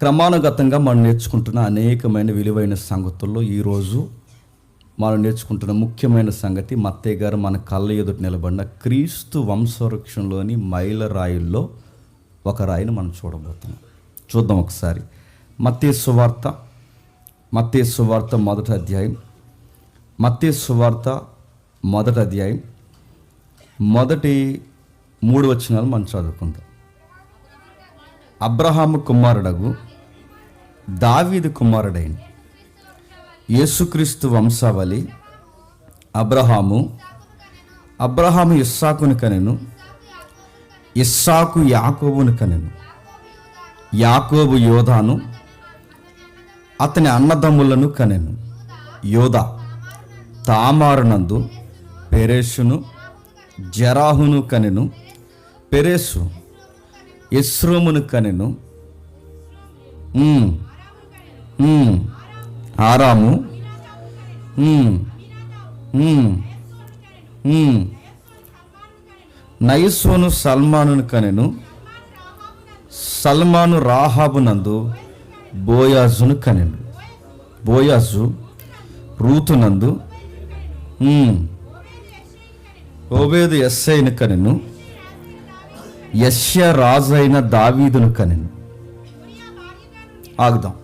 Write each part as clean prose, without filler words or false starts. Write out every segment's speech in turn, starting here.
క్రమానుగతంగా మనం నేర్చుకుంటున్న అనేకమైన విలువైన సంగతుల్లో ఈరోజు మనం నేర్చుకుంటున్న ముఖ్యమైన సంగతి, మత్తయ్య గారు మన కళ్ళ ఎదుట నిలబడిన క్రీస్తు వంశవృక్షంలోని మైలురాయిల్లో ఒక రాయిని మనం చూడబోతున్నాం. చూద్దాం ఒకసారి. మత్తయి సువార్త మొదటి అధ్యాయం మొదటి 3 వచనాలు మనం చదువుకుందాం. అబ్రహాము కుమారుడగు దావీదు కుమారుడైన యేసుక్రీస్తు వంశావళి. అబ్రహాము ఇస్సాకును కనెను, ఇస్సాకు యాకోబును కనెను, యాకోబు యోధాను అతని అన్నదమ్ములను కనెను. యోధా తామారునందు పెరేసును జెరాహును కనెను. పెరేసు ఎస్రోమును కనెను. ఆరాము నయసోను సల్మానును కనెను. సల్మాను రాహాబునందు బోయాజును కనెను. బోయాజు రూతునందు ఓబేదు యెస్సైను కనెను. యెష్యా రాజైన దావీదును కనెను. ఆగుదాం.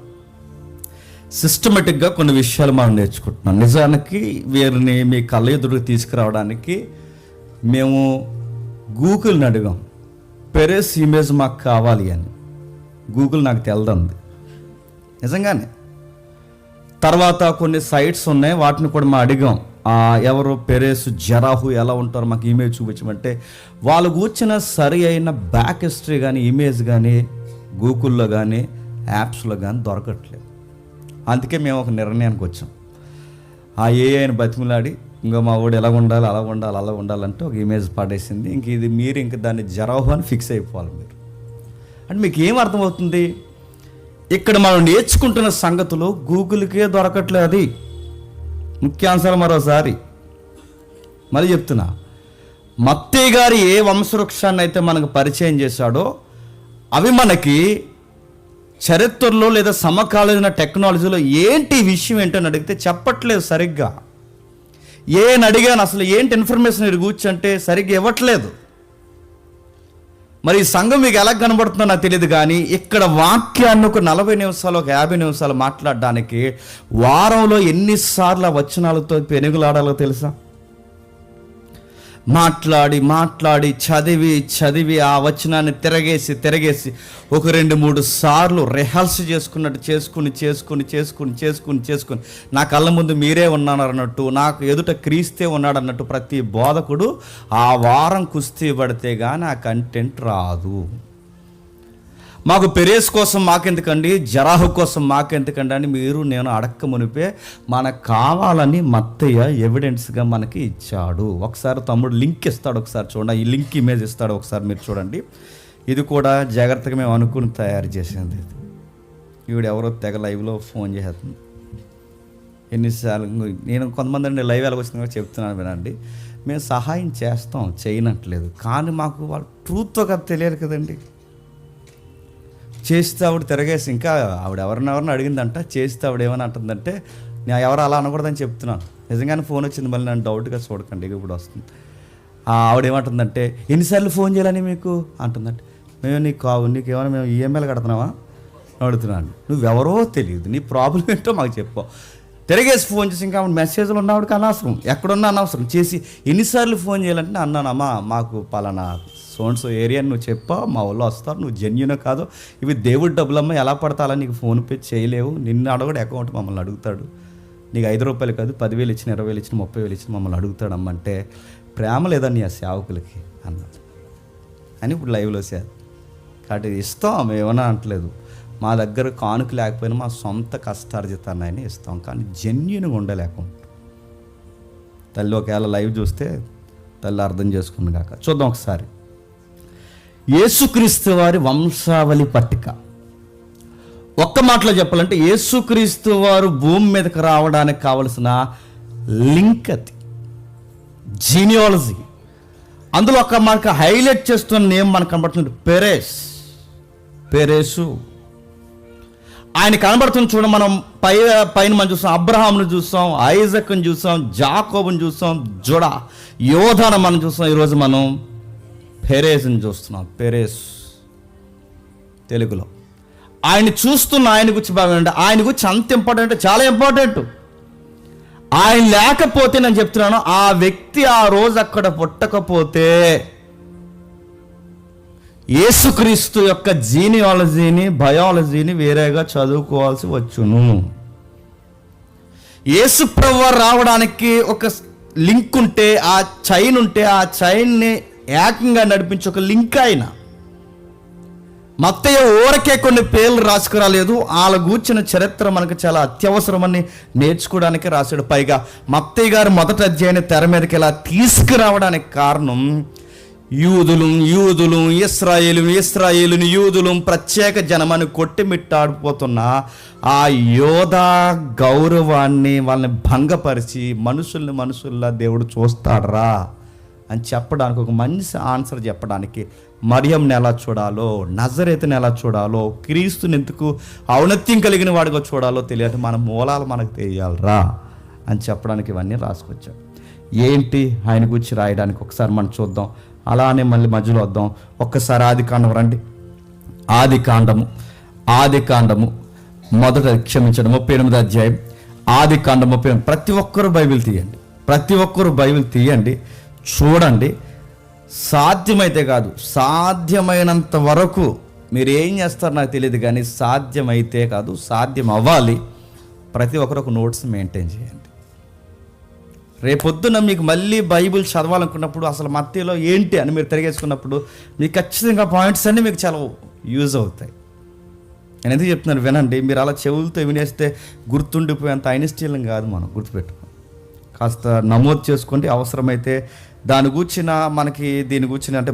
సిస్టమేటిక్గా కొన్ని విషయాలు మనం నేర్చుకుంటున్నాం. నిజానికి వీరిని మీ కళ్ళ ఎదురుకు తీసుకురావడానికి మేము గూగుల్ని అడిగాం, పెరేస్ ఇమేజ్ మాకు కావాలి అని. గూగుల్ నాకు తెలదంది నిజంగానే. తర్వాత కొన్ని సైట్స్ ఉన్నాయి, వాటిని కూడా మేము అడిగాం, ఎవరు పెరేసు జెరాహు ఎలా ఉంటారో మాకు ఇమేజ్ చూపించమంటే వాళ్ళు కూర్చున్న సరి అయిన బ్యాక్ హిస్టరీ కానీ ఇమేజ్ కానీ గూగుల్లో కానీ యాప్స్లో కానీ దొరకట్లేదు. అందుకే మేము ఒక నిర్ణయానికి వచ్చాం. ఏఐని బతిమలాడి ఇంకా మా వాడు ఎలా ఉండాలి అలా ఉండాలంటే ఒక ఇమేజ్ పడేసింది. ఇంక దాన్ని జెరాహు అని ఫిక్స్ అయిపోవాలి మీరు. అంటే మీకు ఏం అర్థమవుతుంది? ఇక్కడ మనం నేర్చుకుంటున్న సంగతులు గూగుల్కే దొరకట్లేదు. అది ముఖ్యాంశాలు మళ్ళీ చెప్తున్నా. మత్తయ్య గారు ఏ వంశవృక్షాన్ని అయితే మనకు పరిచయం చేశాడో అవి మనకి చరిత్రలో లేదా సమకాలీన టెక్నాలజీలో ఏంటి విషయం ఏంటని అడిగితే చెప్పట్లేదు సరిగ్గా. అడిగాను అసలు ఏంటి ఇన్ఫర్మేషన్ మీరు కూర్చంటే సరిగ్గా ఇవ్వట్లేదు. మరి ఈ సంఘం మీకు ఎలా కనబడుతుందో నాకు తెలియదు, కానీ ఇక్కడ వాక్యాన్ని ఒక 40 నిమిషాలు ఒక 50 నిమిషాలు మాట్లాడడానికి వారంలో ఎన్నిసార్లు వచనాలతో పెనుగులాడాలో తెలుసా? మాట్లాడి చదివి ఆ వచనాన్ని తిరగేసి ఒక 2-3 సార్లు రిహర్స్ చేసుకున్నట్టు చేసుకుని నా కళ్ళ ముందు మీరే ఉన్నారన్నట్టు, నాకు ఎదుట క్రీస్తే ఉన్నాడన్నట్టు ప్రతి బోధకుడు ఆ వారం కుస్తీ పడితే కానీ ఆ కంటెంట్ రాదు. మాకు పెరేస్ కోసం మాకెందుకండి, జెరాహు కోసం మాకెందుకండి అని నేను అడక్క మునిపే మనకు కావాలని మత్తయ్య ఎవిడెన్స్గా మనకి ఇచ్చాడు. ఒకసారి తమ్ముడు లింక్ ఇస్తాడు, ఒకసారి చూడండి. ఈ లింక్ ఇమేజ్ ఇస్తాడు, ఒకసారి మీరు చూడండి. ఇది కూడా జాగ్రత్తగా మేము అనుకుని తయారు చేసింది. ఈవిడ ఎవరో తెగ లైవ్లో ఫోన్ చేస్తుంది. ఎన్నిసార్లు నేను కొంతమంది లైవ్ ఎలా వచ్చిందో చెప్తున్నాను వినండి. మేము సహాయం చేస్తాం, చేయనట్లేదు, కానీ మాకు వాళ్ళు ట్రూత్ ఒక తెలియదు కదండి. చేస్తే ఆవిడ తిరగేసి ఇంకా ఆవిడ ఎవరినెవరిని అడిగిందంట. చేస్తే ఆవిడ ఏమని అంటుందంటే, నేను ఎవరు అలా అనకూడదని చెప్తున్నాను. నిజంగానే ఫోన్ వచ్చింది, మళ్ళీ నన్ను డౌట్గా చూడకండి, ఇప్పుడు వస్తుంది. ఆవిడ ఏమంటుందంటే, ఎన్నిసార్లు ఫోన్ చేయాలని మీకు అంటుందంటే, నీకేమైనా మేము ఈఎంఐలు కడుతున్నావా అడుగుతున్నాను. నువ్వెవరో తెలియదు, నీ ప్రాబ్లం ఏంటో మాకు చెప్పు. తిరగేసి ఫోన్ చేసి ఇంకా మెసేజ్లు ఉన్నవాడికి అనవసరం, ఎక్కడున్నా అనవసరం చేసి ఎన్నిసార్లు ఫోన్ చేయాలంటే అన్నానమ్మా మాకు పలానా సోన్సో ఏరియా నువ్వు చెప్పా, మా వాళ్ళు వస్తారు, నువ్వు జెన్యూనో కాదో, ఇవి దేవుడి డబ్బులమ్మ ఎలా పడతాలా, నీకు ఫోన్పే చేయలేవు, నిన్ను అడగడు, అకౌంట్ మమ్మల్ని అడుగుతాడు, నీకు 5 రూపాయలు కాదు 10,000 ఇచ్చిన 20,000 ఇచ్చిన 30,000 ఇచ్చిన మమ్మల్ని అడుగుతాడు అమ్మంటే ప్రేమ లేదని ఆ సేవకులకి అన్నది అని ఇప్పుడు లైవ్లో సార్. కాబట్టి ఇస్తాం, ఏమన్నా అంటలేదు. మా దగ్గర కానుక లేకపోయినా మా సొంత కష్టార్జితాన్ని ఇస్తాం, కానీ జెన్యూన్గా ఉండలేకుండా. తల్లి ఒకవేళ లైవ్ చూస్తే తల్లి అర్థం చేసుకుంది కాక. చూద్దాం ఒకసారి. యేసుక్రీస్తు వారి వంశావళి పట్టిక. ఒక్క మాటలో చెప్పాలంటే యేసుక్రీస్తు వారు భూమి మీదకి రావడానికి కావలసిన లింక్ అది, జీనియాలజీ. అందులో ఒక మనకు హైలైట్ చేస్తున్న నేమ్ మనకు కనబడుతుంది, పెరేసు. ఆయన కనబడుతుంది చూడ. మనం పైన మనం చూస్తాం అబ్రహాంను చూస్తాం, ఐజక్ని చూస్తాం, జాకోబుని చూస్తాం, జుడా యోధాను మనం చూస్తాం. ఈరోజు మనం పెరేస్ని చూస్తున్నాం. పెరేస్ తెలుగులో ఆయన చూస్తున్న ఆయన గురించి బాగా, ఆయన గురించి అంత ఇంపార్టెంట్, చాలా ఇంపార్టెంట్. ఆయన లేకపోతే నేను చెప్తున్నాను, ఆ వ్యక్తి ఆ రోజు అక్కడ పుట్టకపోతే యేసుక్రీస్తు యొక్క జీనియాలజీని, బయాలజీని వేరేగా చదువుకోవాల్సి వచ్చును. యేసు ప్రభువు రావడానికి ఒక లింక్ ఉంటే, ఆ చైన్ ఉంటే, ఆ చైన్ని ఏకంగా నడిపించి ఒక లింక్ ఆయన. మత్తయి ఊరకే కొన్ని పేర్లు రాసుకురాలేదు, వాళ్ళ గూర్చిన చరిత్ర మనకు చాలా అత్యవసరమని నేర్చుకోవడానికి రాశాడు. పైగా మత్తయి గారు మొదటి అధ్యాయాన్ని తెర మీదకి ఇలా తీసుకురావడానికి కారణం, యూదులు ఇస్రాయేలుని యూదులు ప్రత్యేక జనమని కొట్టిమిట్టాడిపోతున్న ఆ యోధా గౌరవాన్ని వాళ్ళని భంగపరిచి మనుషుల్లా దేవుడు చూస్తాడరా అని చెప్పడానికి, ఒక మంచి ఆన్సర్ చెప్పడానికి, మరియంని ఎలా చూడాలో, నజరేతుని ఎలా చూడాలో, క్రీస్తుని ఎందుకు ఔన్నత్యం కలిగిన వాడిగా చూడాలో తెలియదు, మన మూలాలు మనకు తెలియాలరా అని చెప్పడానికి ఇవన్నీ రాసుకొచ్చాం. ఏంటి ఆయన గురించి రాయడానికి ఒకసారి మనం చూద్దాం. అలానే మళ్ళీ మధ్యలో వద్దాం. ఒక్కసారి ఆదికాండం రండి. ఆదికాండము మొదట క్షమించండి 38వ అధ్యాయం, ఆదికాండం 38. ప్రతి ఒక్కరూ బైబిల్ తీయండి, చూడండి. సాధ్యమైతే కాదు, సాధ్యమైనంత వరకు మీరు ఏం చేస్తారో నాకు తెలియదు, కానీ సాధ్యమైతే కాదు, సాధ్యం అవ్వాలి. ప్రతి ఒక్కరు ఒక నోట్స్ మెయింటైన్ చేయండి. రేపొద్దున మీకు మళ్ళీ బైబిల్ చదవాలనుకున్నప్పుడు అసలు మత్తయిలో ఏంటి అని మీరు తిరిగేసుకున్నప్పుడు మీకు ఖచ్చితంగా పాయింట్స్ అన్నీ మీకు చాలా యూజ్ అవుతాయి. నేను ఎందుకు చెప్తున్నాను వినండి. మీరు అలా చెవులతో వినేస్తే గుర్తుండిపోయేంత ఐనిస్టీలం కాదు. మనం గుర్తుపెట్టుకోండి, కాస్త నమోదు చేసుకోండి. అవసరమైతే దాని గూర్చిన మనకి దీని గూర్చిన అంటే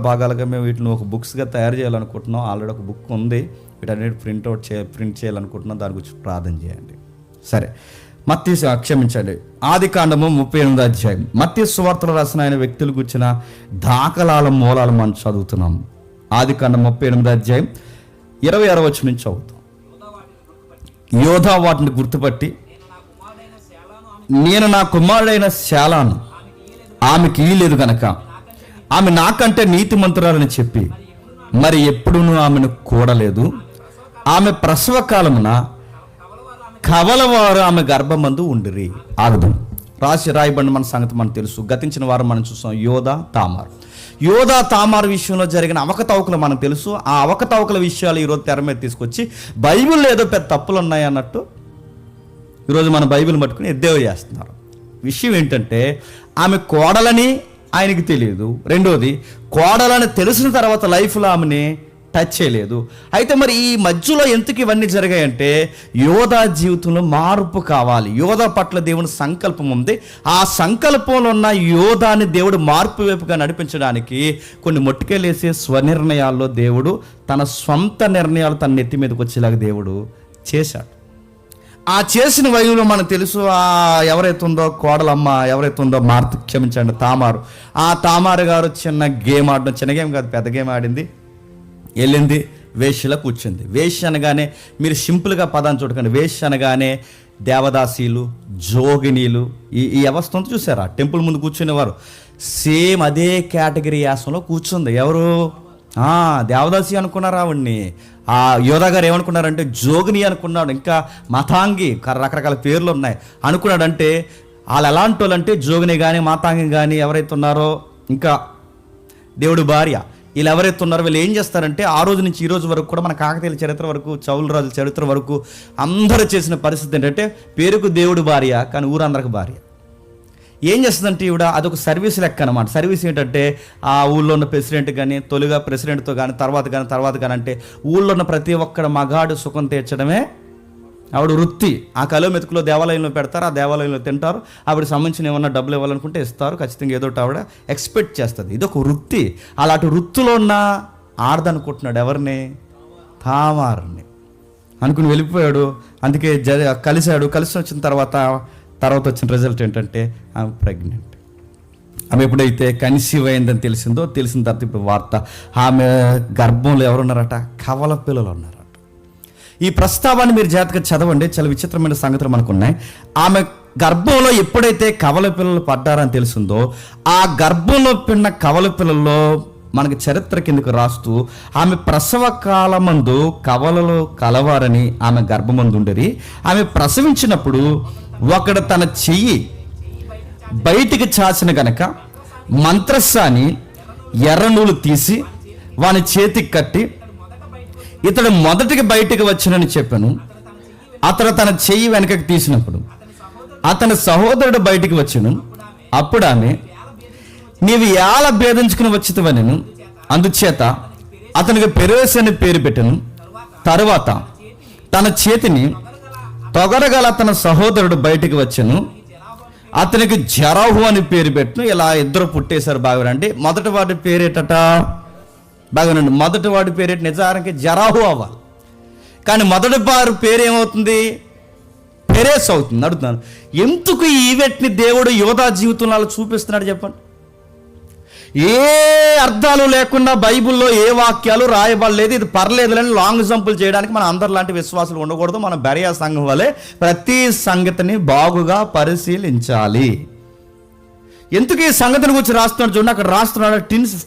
భాగాలుగా మేము వీటిని ఒక బుక్స్గా తయారు చేయాలనుకుంటున్నాం. ఆల్రెడీ ఒక బుక్ ఉంది, వీటన్నిటి ప్రింట్ చేయాలనుకుంటున్నాం. దాని గురించి ప్రార్థన చేయండి. సరే, మత్తయి క్షమించండి, ఆదికాండము 38వ అధ్యాయం. మత్తయి సువార్తలో రాసిన ఆయన వ్యక్తులు గుర్చిన దాఖలాల మూలాలు మనం చదువుతున్నాం. ఆదికాండం 38వ అధ్యాయం 26వ వచనం నుంచి చదువుతాం. యోధా వాటిని గుర్తుపట్టి, నేను నా కుమారుడైన శాలాను ఆమెకి ఇయ్యలేదు కనుక ఆమె నాకంటే నీతిమంతురాలని చెప్పి మరి ఎప్పుడూ ఆమెను కూడలేదు. ఆమె ప్రసవ కాలమున కవలవారు ఆమె గర్భమందు ఉండిరి. ఆగదు రాయబడిన మన సంగతి మనకు తెలుసు. గతించిన వారు మనం చూసాం. యోధా తామారు విషయంలో జరిగిన అవకతవకలు మనకు తెలుసు. ఆ అవకతవకల విషయాలు ఈరోజు తెర మీద తీసుకొచ్చి బైబిల్లో ఏదో పెద్ద తప్పులు ఉన్నాయి అన్నట్టు ఈరోజు మన బైబిల్ పట్టుకుని ఎద్దేవా చేస్తున్నారు. విషయం ఏంటంటే, ఆమె కోడలని ఆయనకి తెలియదు. రెండోది, కోడలని తెలిసిన తర్వాత లైఫ్లో ఆమెని టచ్ చేయలేదు. అయితే మరి ఈ మధ్యలో ఎందుకు ఇవన్నీ జరిగాయంటే, యోధా జీవితంలో మార్పు కావాలి. యోధా పట్ల దేవుని సంకల్పం ఉంది. ఆ సంకల్పంలో ఉన్న యోధాని దేవుడు మార్పు వైపుగా నడిపించడానికి కొన్ని మొట్టికేలేసే స్వనిర్ణయాల్లో దేవుడు తన స్వంత నిర్ణయాలు తన నెత్తి మీదకి వచ్చేలాగా దేవుడు చేశాడు. ఆ చేసిన వయసులో మనకు తెలుసు. ఎవరైతే ఉందో కోడలమ్మ, ఎవరైతే ఉందో తామారు. ఆ తామారు గారు చిన్న గేమ్ ఆడడం, చిన్న గేమ్ కాదు, పెద్ద గేమ్ ఆడింది. వెళ్ళింది వేశ్యలో కూర్చుంది. వేశ్య అనగానే మీరు సింపుల్గా పదాన్ని చూడకండి. వేశ్య అనగానే దేవదాసీలు, జోగినీలు, ఈ వ్యవస్థ అంతా చూసారా? టెంపుల్ ముందు కూర్చునేవారు. సేమ్ అదే కేటగిరీ యాసంలో కూర్చుంది. ఎవరు? దేవదాసి అనుకున్నారు ఆవిడ్ని. ఆ యోధా గారు ఏమనుకున్నారంటే జోగిని అనుకున్నాడు. ఇంకా మతాంగి, రకరకాల పేర్లు ఉన్నాయి అనుకున్నాడంటే వాళ్ళు ఎలాంటి వాళ్ళు అంటే జోగిని కానీ మాతాంగి కానీ ఎవరైతే ఉన్నారో, ఇంకా దేవుడు భార్య, వీళ్ళు ఎవరైతే ఉన్నారో వీళ్ళు ఏం చేస్తారంటే ఆ రోజు నుంచి ఈ రోజు వరకు కూడా మన కాకతీయుల చరిత్ర వరకు, చౌల రాజుల చరిత్ర వరకు అందరూ చేసిన పరిస్థితి ఏంటంటే పేరుకు దేవుడు భార్య కానీ ఊరందరికి భార్య. ఏం చేస్తుందంటే ఈవిడ అదొక సర్వీస్ లెక్క అనమాట. సర్వీస్ ఏంటంటే ఆ ఊళ్ళో ఉన్న ప్రెసిడెంట్ కానీ, తొలిగా ప్రెసిడెంట్తో కానీ, తర్వాత కానీ అంటే ఊళ్ళో ఉన్న ప్రతి ఒక్కడ మగాడు సుఖం తీర్చడమే ఆవిడ వృత్తి. ఆ కలో మెతుకులో దేవాలయంలో పెడతారు, ఆ దేవాలయంలో తింటారు. ఆవిడ సంబంధించిన ఏమన్నా డబ్బులు ఇవ్వాలనుకుంటే ఇస్తారు. ఖచ్చితంగా ఏదో ఆవిడ ఎక్స్పెక్ట్ చేస్తుంది. ఇదొక వృత్తి. అలాంటి వృత్తిలో ఉన్న ఆడదనుకుంటున్నాడు ఎవరిని? తామారుని అనుకుని వెళ్ళిపోయాడు. అందుకే కలిసి వచ్చిన తర్వాత వచ్చిన రిజల్ట్ ఏంటంటే ఆమె ప్రెగ్నెంట్. ఆమె ఎప్పుడైతే కన్సీవ్ అయిందని తెలిసిన తర్వాత ఇప్పుడు వార్త, ఆమె గర్భంలో ఎవరున్నారట? కవల పిల్లలు ఉన్నారట. ఈ ప్రస్తావాన్ని మీరు జాగ్రత్తగా చదవండి. చాలా విచిత్రమైన సంగతులు మనకు ఉన్నాయి. ఆమె గర్భంలో ఎప్పుడైతే కవల పిల్లలు పడ్డారని తెలిసిందో, ఆ గర్భంలో పిన్న కవల పిల్లల్లో మనకి చరిత్ర కిందకు రాస్తూ, ఆమె ప్రసవ కాలమందు కవలలు కలవారని ఆమె గర్భమందు ఉండేది. ఆమె ప్రసవించినప్పుడు ఒకడు తన చెయ్యి బయటికి చాచిన గనక మంత్రస్సాని ఎర్ర నూలు తీసి వాని చేతికి కట్టి, ఇతడు మొదటికి బయటికి వచ్చానని చెప్పాను. అతడు తన చెయ్యి వెనకకి తీసినప్పుడు అతని సహోదరుడు బయటికి వచ్చాను. అప్పుడు ఆమె, నీవు ఎలా భేదించుకుని వచ్చితవనెను, అందుచేత అతనికి పెరేస్ అని పేరు పెట్టాను. తరువాత తన చేతిని తొగరగల తన సహోదరుడు బయటికి వచ్చాను, అతనికి జరాహు అని పేరు పెట్టను. ఇలా ఇద్దరు పుట్టేశారు. బాగానండి. మొదటి వాడి పేరేటట, బాగానండి, మొదటి వాడి పేరేట నిజానికి జరాహు అవ్వాలి, కానీ మొదటి వారి పేరు ఏమవుతుంది? పెరేస్ అవుతుంది. అడుగుతున్నాను, ఎందుకు ఈ ఈవెంట్ని దేవుడు యోధా జీవితంలో చూపిస్తున్నాడు చెప్పండి? ఏ అర్థాలు లేకుండా బైబిల్లో ఏ వాక్యాలు రాయబడలేదు. ఇది పర్లేదులని లాంగ్ జంపులు చేయడానికి మన అందరి లాంటి విశ్వాసాలు ఉండకూడదు. మన బెరియా సంఘం వలె ప్రతి సంగతిని బాగుగా పరిశీలించాలి. ఎందుకు ఈ సంగతిని గురించి రాస్తున్నాడు చూడండి. అక్కడ రాస్తున్నాడు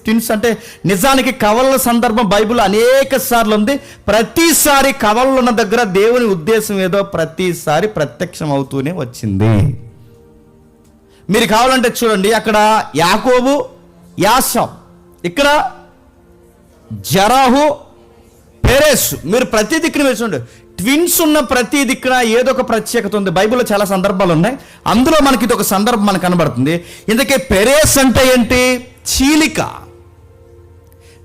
టిన్స్ అంటే నిజానికి కవలల సందర్భం బైబిల్లో అనేక సార్లు ఉంది. ప్రతిసారి కవలలు ఉన్న దగ్గర దేవుని ఉద్దేశం ఏదో ప్రతిసారి ప్రత్యక్షం అవుతూనే వచ్చింది. మీరు కావాలంటే చూడండి, అక్కడ యాకోబు, యాసావు, ఇక్కడ జరాహు, పెరేస్. మీరు ప్రతి దిక్కున చూడండి, ట్విన్స్ ఉన్న ప్రతి దిక్కున ఏదో ఒక ప్రత్యేకత ఉంది. బైబిల్లో చాలా సందర్భాలు ఉన్నాయి. అందులో మనకి ఇది ఒక సందర్భం మనకు కనబడుతుంది. ఇందుకే పెరేస్ అంటే ఏంటి? చీలిక.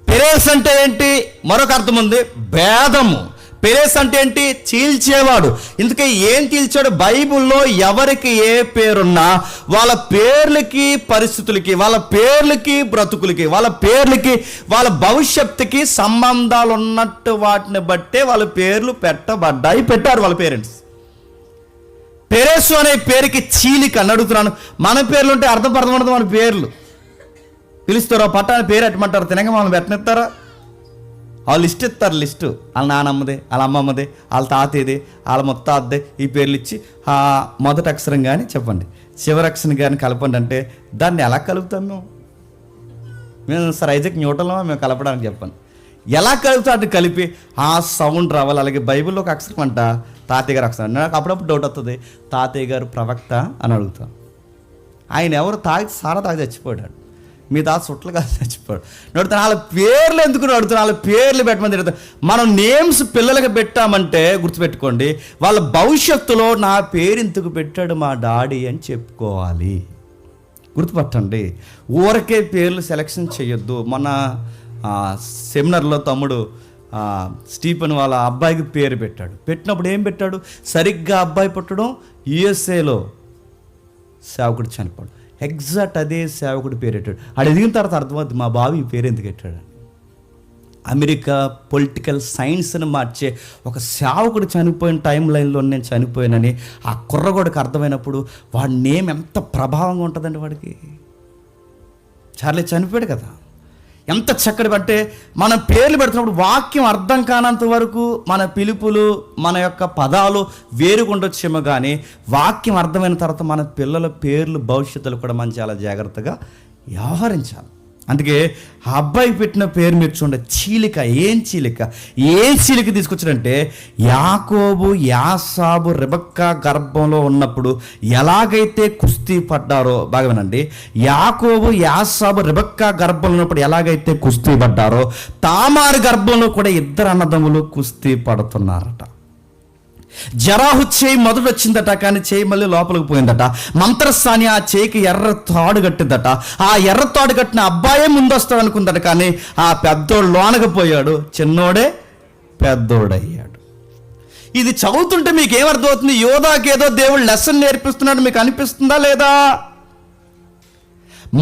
పెరేస్ అంటే ఏంటి? మరొక అర్థం ఉంది, భేదము. పెరేస్ అంటే ఏంటి? చీల్చేవాడు. ఇందుకే ఏం చీల్చాడు? బైబిల్లో ఎవరికి ఏ పేరున్నా వాళ్ళ పేర్లకి పరిస్థితులకి, వాళ్ళ పేర్లకి బ్రతుకులకి, వాళ్ళ పేర్లకి వాళ్ళ భవిష్యత్తుకి సంబంధాలు ఉన్నట్టు వాటిని బట్టే వాళ్ళ పేర్లు పెట్టబడ్డాయి, పెట్టారు వాళ్ళ పేరెంట్స్. పెరేసు అనే పేరుకి చీలిక అని అడుగుతున్నాను. మన పేర్లు ఉంటే అర్థం ఉండదు. మన పేర్లు పిలుస్తారో పట్టాని పేరు ఎట్టమంటారు, తినక మనం పెట్టనిస్తారా? వాళ్ళు లిస్ట్ ఇస్తారు. లిస్టు వాళ్ళ నానమ్మదే, వాళ్ళ అమ్మమ్మదే, వాళ్ళ తాతేదే, వాళ్ళ ముత్తాతదే, ఈ పేర్లు ఇచ్చి మొదటి అక్షరం కానీ చెప్పండి, చివరి అక్షరం కానీ కలపండి అంటే దాన్ని ఎలా కలుపుతాం మేము సార్ ఐజాక్ న్యూటన్లో మేము కలపడానికి చెప్పండి. ఎలా కలుపుతా అంటే కలిపి ఆ సౌండ్ రావాలి. అలాగే బైబిల్లో ఒక అక్షరం అంట తాతయ్య గారు అక్షరం. నాకు అప్పుడప్పుడు డౌట్ వస్తుంది, తాతయ్య గారు ప్రవక్త అని అడుగుతాం. ఆయన ఎవరు సారా తాగి చచ్చిపోయాడు, మీ తాత చుట్టలు కాదు చచ్చిపోయాడు. నడుతాను వాళ్ళ పేర్లు ఎందుకు అడుగుతాను? వాళ్ళ పేర్లు పెట్టమని తిరుగుతాం. మనం నేమ్స్ పిల్లలకి పెట్టామంటే గుర్తుపెట్టుకోండి, వాళ్ళ భవిష్యత్తులో నా పేరు ఎందుకు పెట్టాడు మా డాడీ అని చెప్పుకోవాలి. గుర్తుపట్టండి. ఊరకే పేర్లు సెలెక్షన్ చేయొద్దు. మన సెమినార్లో తమ్ముడు స్టీఫెన్ వాళ్ళ అబ్బాయికి పేరు పెట్టాడు. పెట్టినప్పుడు ఏం పెట్టాడు? సరిగ్గా అబ్బాయి పుట్టడం యుఎస్ఏలో సేవకుడు చనిపోయాడు. ఎగ్జాక్ట్ అదే సేవకుడు పేరు పెట్టాడు. అది ఎదిగిన తర్వాత అర్థమవుతుంది మా బావి ఈ పేరు ఎందుకు పెట్టాడు. అమెరికా పొలిటికల్ సైన్స్ని మార్చే ఒక సేవకుడు చనిపోయిన టైం లైన్లో నేను చనిపోయానని ఆ కుర్రగోడికి అర్థమైనప్పుడు వాడి నేమ్ ఎంత ప్రభావంగా ఉంటుందండి. వాడికి చార్లీ చనిపోయాడు కదా, ఎంత చక్కటి. అంటే మనం పేర్లు పెడుతున్నప్పుడు వాక్యం అర్థం కానంత వరకు మన పిలుపులు, మన యొక్క పదాలు వేరుగుండొచ్చేమో, కానీ వాక్యం అర్థమైన తర్వాత మన పిల్లల పేర్లు భవిష్యత్తులో కూడా మనం చాలా జాగ్రత్తగా వ్యవహరించాలి. అందుకే ఆ అబ్బాయికి పెట్టిన పేరు మీరు చూడండి, చీలిక. ఏం చీలిక తీసుకొచ్చాడంటే, యాకోబు, యాసాబు, రెబెక్కా గర్భంలో ఉన్నప్పుడు ఎలాగైతే కుస్తీ పడ్డారో, బాగా వినండి, యాకోబు, యాసాబు, రెబెక్కా గర్భంలో ఉన్నప్పుడు ఎలాగైతే కుస్తీ పడ్డారో, తామారు గర్భంలో కూడా ఇద్దరు అన్నదమ్ములు కుస్తీ పడుతున్నారట. జరాహు చేయి మొదట వచ్చిందట, కానీ చేయి మళ్ళీ లోపలికి పోయిందట. మంత్రస్థాని ఆ చేయికి ఎర్ర తాడు కట్టిందట. ఆ ఎర్ర తాడు కట్టిన అబ్బాయే ముందు వస్తాడు అనుకుందట, కానీ ఆ పెద్దోడు లోనకి పోయాడు, చిన్నోడే పెద్దోడయ్యాడు. ఇది చదువుతుంటే మీకు ఏమర్థమవుతుంది? యోధాకేదో దేవుడు లెసన్ నేర్పిస్తున్నాడు మీకు అనిపిస్తుందా లేదా?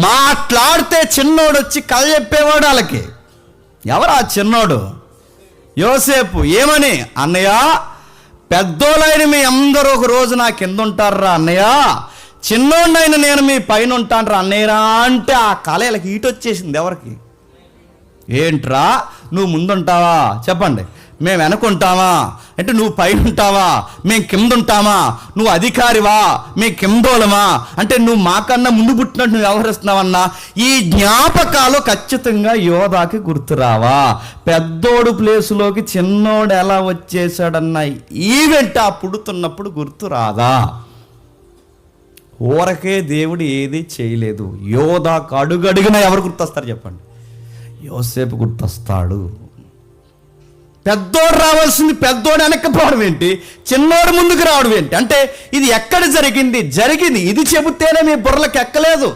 మాట్లాడితే చిన్నోడు వచ్చి కథ చెప్పేవాడు వాళ్ళకి. ఎవరు ఆ చిన్నోడు? యోసేపు. ఏమని? అన్నయ్య, పెద్దోళ్ళైన మీ అందరూ ఒక రోజు నా కింద ఉంటారా అన్నయ్య, చిన్నోడినైనా నేను మీ పైన ఉంటానరా అన్నయ్యరా అంటే ఆ కళ హీట్ వచ్చేసింది. ఎవరికి? ఏంట్రా నువ్వు ముందుంటావా చెప్పండి, మేము వెనకుంటామా అంటే నువ్వు పైన ఉంటావా, మేము కింద ఉంటామా, నువ్వు అధికారివా, మేము కిందోళమా అంటే నువ్వు మాకన్నా ముందు పుట్టినట్టు నువ్వు వ్యవహరిస్తున్నావన్నా ఈ జ్ఞాపకాలు ఖచ్చితంగా యోధాకి గుర్తురావా? పెద్దోడు ప్లేసులోకి చిన్నోడు ఎలా వచ్చేసాడన్న ఈవెంట్ ఆ పుడుతున్నప్పుడు గుర్తు రాదా? ఊరకే దేవుడు ఏది చేయలేదు. యోధాకు అడుగడుగున ఎవరు గుర్తొస్తారు చెప్పండి? యోసేపు గుర్తొస్తాడు. పెద్దోడు రావాల్సింది పెద్దోడు వెనక్కపోవడం ఏంటి, చిన్నోడు ముందుకు రావడం ఏంటి? అంటే ఇది ఎక్కడ జరిగింది ఇది చెబితేనే మీ బుర్రలకు ఎక్కలేదు.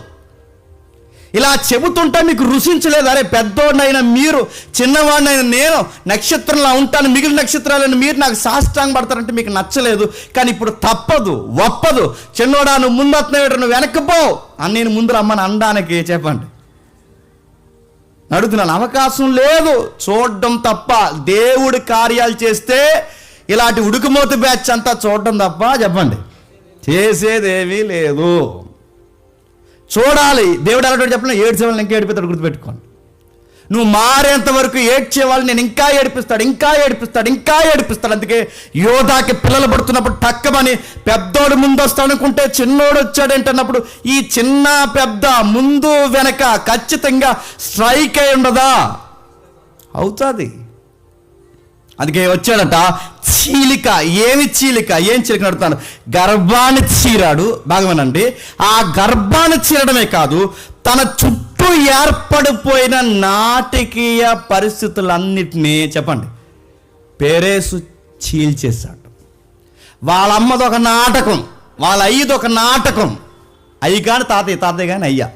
ఇలా చెబుతుంటే మీకు రుచించలేదు. అరే పెద్దోడినైనా మీరు, చిన్నవాడినైనా నేను, నక్షత్రంలా ఉంటాను, మిగిలిన నక్షత్రాలను మీరు నాకు సాష్టాంగ పడతారంటే మీకు నచ్చలేదు. కానీ ఇప్పుడు తప్పదు, ఒప్పదు. చిన్నోడా నువ్వు ముందు వస్తున్నావు, నువ్వు వెనక్కిపో అని నేను ముందు రమ్మని అనడానికి చెప్పండి అడుగుతున్నాను. అవకాశం లేదు, చూడడం తప్ప. దేవుడి కార్యాలు చేస్తే ఇలాంటి ఉడుకుమోత బ్యాచ్ అంతా చూడడం తప్ప చెప్పండి చేసేదేమీ లేదు. చూడాలి. దేవుడు అలాంటి చెప్పిన ఏడ్చే వాళ్ళని ఇంకా ఏడిపిస్తాడు, గుర్తుపెట్టుకోండి. నువ్వు మారేంత వరకు ఏడ్చే వాళ్ళని నేను ఇంకా ఏడిపిస్తాడు. అందుకే యోధాకి పిల్లలు పడుతున్నప్పుడు టక్కమని పెద్దోడు ముందు వస్తాడనుకుంటే చిన్నోడు వచ్చాడేంటన్నప్పుడు ఈ చిన్న పెద్ద ముందు వెనక ఖచ్చితంగా స్ట్రైక్ అయి ఉండదా? అవుతుంది. అందుకే వచ్చాడట చీలిక. ఏం చీలిక నడుతాను, గర్భాన్ని చీరాడు. బాగమనండి, ఆ గర్భాన్ని చీరడమే కాదు, తన చుట్టూ ఏర్పడిపోయిన నాటకీయ పరిస్థితులన్నిటినీ చెప్పండి పెరేసు చీల్చేశాడు. వాళ్ళ అమ్మది ఒక నాటకం, వాళ్ళ అయ్యది ఒక నాటకం. అయ్యి కానీ తాతయ్య కానీ అయ్యా,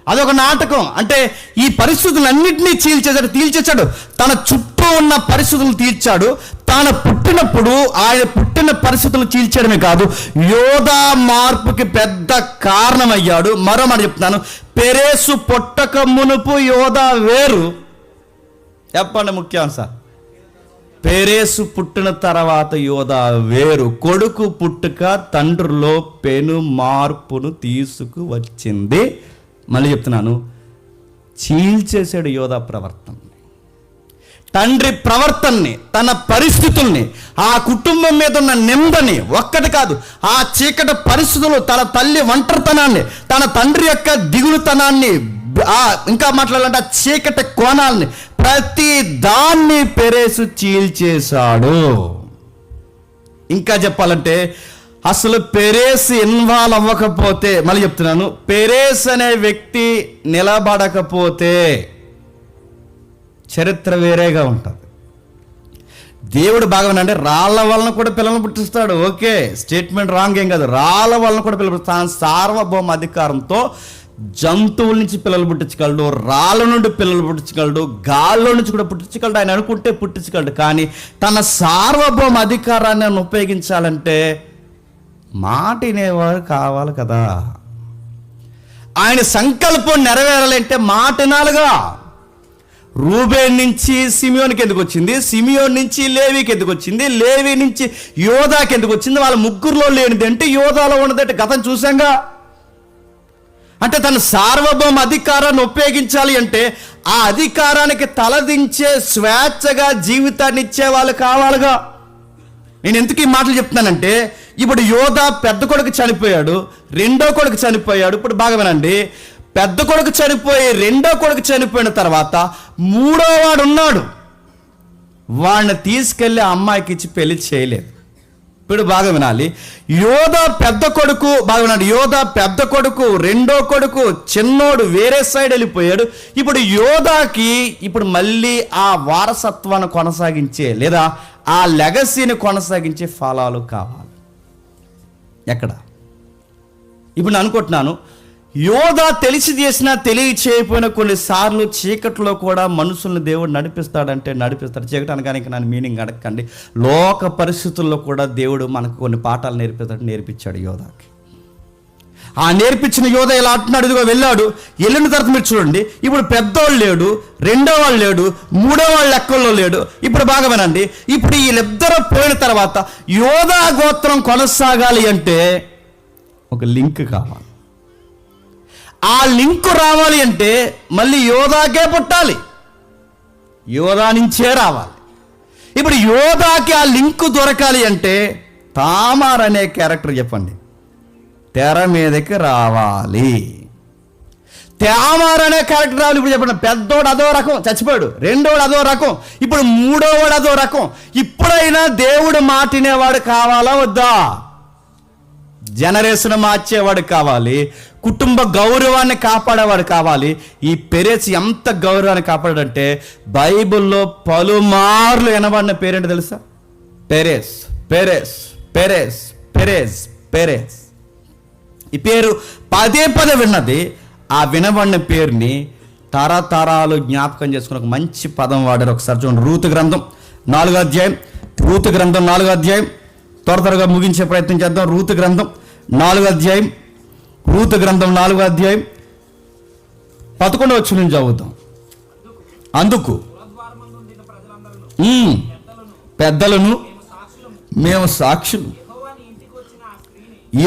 అదొక నాటకం. అంటే ఈ పరిస్థితులన్నింటినీ తీల్చేశాడు. తన చుట్టూ ఉన్న పరిస్థితులు తీర్చాడు. తాను పుట్టినప్పుడు ఆయన పుట్టిన పరిస్థితులు చీల్చడమే కాదు, యోధా మార్పుకి పెద్ద కారణమయ్యాడు. మరో మాట చెప్తున్నాను, పెరేసు పుట్టక మునుపు యోధా వేరు. చెప్పండి ముఖ్యాంశం. పెరేసు పుట్టిన తర్వాత యోధా వేరు. కొడుకు పుట్టుక తండ్రిలో పెను మార్పును తీసుకువచ్చింది. మళ్ళీ చెప్తున్నాను, చీల్చేసాడు యోధా ప్రవర్తన, తండ్రి ప్రవర్తనని, తన పరిస్థితుల్ని, ఆ కుటుంబం మీద ఉన్న నిందని. ఒక్కటి కాదు, ఆ చీకటి పరిస్థితులు, తన తల్లి ఒంటరితనాన్ని, తన తండ్రి యొక్క దిగులుతనాన్ని, ఇంకా మాట్లాడాలంటే ఆ చీకటి కోణాలని, ప్రతి దాన్ని పెరేసు చీల్చేశాడు. ఇంకా చెప్పాలంటే అసలు పెరేస్ ఇన్వాల్వ్ అవ్వకపోతే, మళ్ళీ చెప్తున్నాను, పెరేస్ అనే వ్యక్తి నిలబడకపోతే చరిత్ర వేరేగా ఉంటుంది. దేవుడు బాగానంటే రాళ్ళ వలన కూడా పిల్లలను పుట్టిస్తాడు. ఓకే, స్టేట్మెంట్ రాంగ్ ఏం కాదు. రాళ్ళ వలన కూడా పిల్లలు పుట్టిస్తాడు. సార్వభౌమ అధికారంతో జంతువుల నుంచి పిల్లలు పుట్టించగలడు, రాళ్ళ నుండి పిల్లలు పుట్టించగలడు, గాల్లో నుంచి కూడా పుట్టించగలడు. ఆయన అనుకుంటే పుట్టించగలడు. కానీ తన సార్వభౌమ అధికారాన్ని ఆయన ఉపయోగించాలంటే మాట వినేవారు కావాలి కదా. ఆయన సంకల్పం నెరవేరాలంటే మాట వినాలిగా. రూబేన్ నుంచి సిమియోనికి ఎందుకు వచ్చింది, సిమియోన్ నుంచి లేవీకి ఎందుకు వచ్చింది, లేవీ నుంచి యోధాకి ఎందుకు వచ్చింది? వాళ్ళ ముగ్గురులో లేనిది అంటే యోధాలో ఉన్నదంటే గతం చూసాంగా. అంటే తన సార్వభౌమ అధికారాన్ని ఉపయోగించాలి అంటే ఆ అధికారానికి తలదించే స్వేచ్ఛగా జీవితాన్ని ఇచ్చే వాళ్ళు కావాలిగా. నేను ఎందుకు ఈ మాటలు చెప్తున్నానంటే, ఇప్పుడు యోధా పెద్ద కొడుకు చనిపోయాడు, రెండో కొడుకు చనిపోయాడు. ఇప్పుడు బాగా వినండి, పెద్ద కొడుకు చనిపోయి రెండో కొడుకు చనిపోయిన తర్వాత మూడో వాడు ఉన్నాడు. వాడిని తీసుకెళ్ళి అమ్మాయికి ఇచ్చి పెళ్లి చేయలేదు. ఇప్పుడు బాగా వినాలి, యోధా పెద్ద కొడుకు, బాగా వినాలి, యోధా పెద్ద కొడుకు, రెండో కొడుకు చిన్నోడు వేరే సైడ్ వెళ్ళిపోయాడు. ఇప్పుడు యోధాకి ఇప్పుడు మళ్ళీ ఆ వారసత్వాన్ని కొనసాగించే లేదా ఆ లెగసీని కొనసాగించే ఫలాలు కావాలి. ఎక్కడ? ఇప్పుడు నేను అనుకుంటున్నాను, యోధా తెలిసి చేసినా తెలియచేయకపోయినా కొన్నిసార్లు చీకట్లో కూడా మనుషుల్ని దేవుడు నడిపిస్తాడు. చీకటి అనగానే నన్ను మీనింగ్ అడగండి. లోక పరిస్థితుల్లో కూడా దేవుడు మనకు కొన్ని పాఠాలు నేర్పించాడు యోధాకి. ఆ నేర్పించిన యోధా ఇలా అంటున్నాడు, ఇదిగో వెళ్ళాడు. వెళ్ళిన తర్వాత మీరు చూడండి, ఇప్పుడు పెద్దోళ్ళు లేడు, రెండో వాళ్ళు లేడు, మూడో వాళ్ళు లెక్కల్లో లేడు. ఇప్పుడు బాగా వినండి, ఇప్పుడు వీళ్ళిద్దరూ పోయిన తర్వాత యోధా గోత్రం కొనసాగాలి అంటే ఒక లింక్ కావాలి. ఆ లింక్ రావాలి అంటే మళ్ళీ యోధాకే పుట్టాలి, యోధా నుంచే రావాలి. ఇప్పుడు యోధాకి ఆ లింకు దొరకాలి అంటే తామార్ అనే క్యారెక్టర్ చెప్పండి తెర మీదకి రావాలి. తామార్ అనే క్యారెక్టర్ రావాలి. ఇప్పుడు చెప్పండి, పెద్దోడు అదో రకం చచ్చిపోయాడు, రెండోడు అదో రకం, ఇప్పుడు మూడోవాడు అదో రకం. ఇప్పుడైనా దేవుడు మాటినేవాడు కావాలా వద్దా? జనరేషన్ మార్చేవాడు కావాలి, కుటుంబ గౌరవాన్ని కాపాడేవాడు కావాలి. ఈ పెరేస్ ఎంత గౌరవాన్ని కాపాడంటే బైబిల్లో పలుమార్లు వినబడిన పేరేంటి తెలుసా? పెరేస్, పెరేస్, పెరేస్, పెరేస్, పెరేస్. ఈ పేరు పదే పదే విన్నది. ఆ వినబడిన పేరుని తరతరాలు జ్ఞాపకం చేసుకుని ఒక మంచి పదం వాడారు. ఒకసారి చూడండి, రూతు గ్రంథం 4వ అధ్యాయం, రూతు గ్రంథం 4వ అధ్యాయం. త్వరగా ముగించే ప్రయత్నం చేద్దాం. రూతు గ్రంథం 4వ అధ్యాయం, రూతు గ్రంథం 4వ అధ్యాయం 11వ వచనం చదువుతాం. అందుకు పెద్దలను మేము సాక్షులు,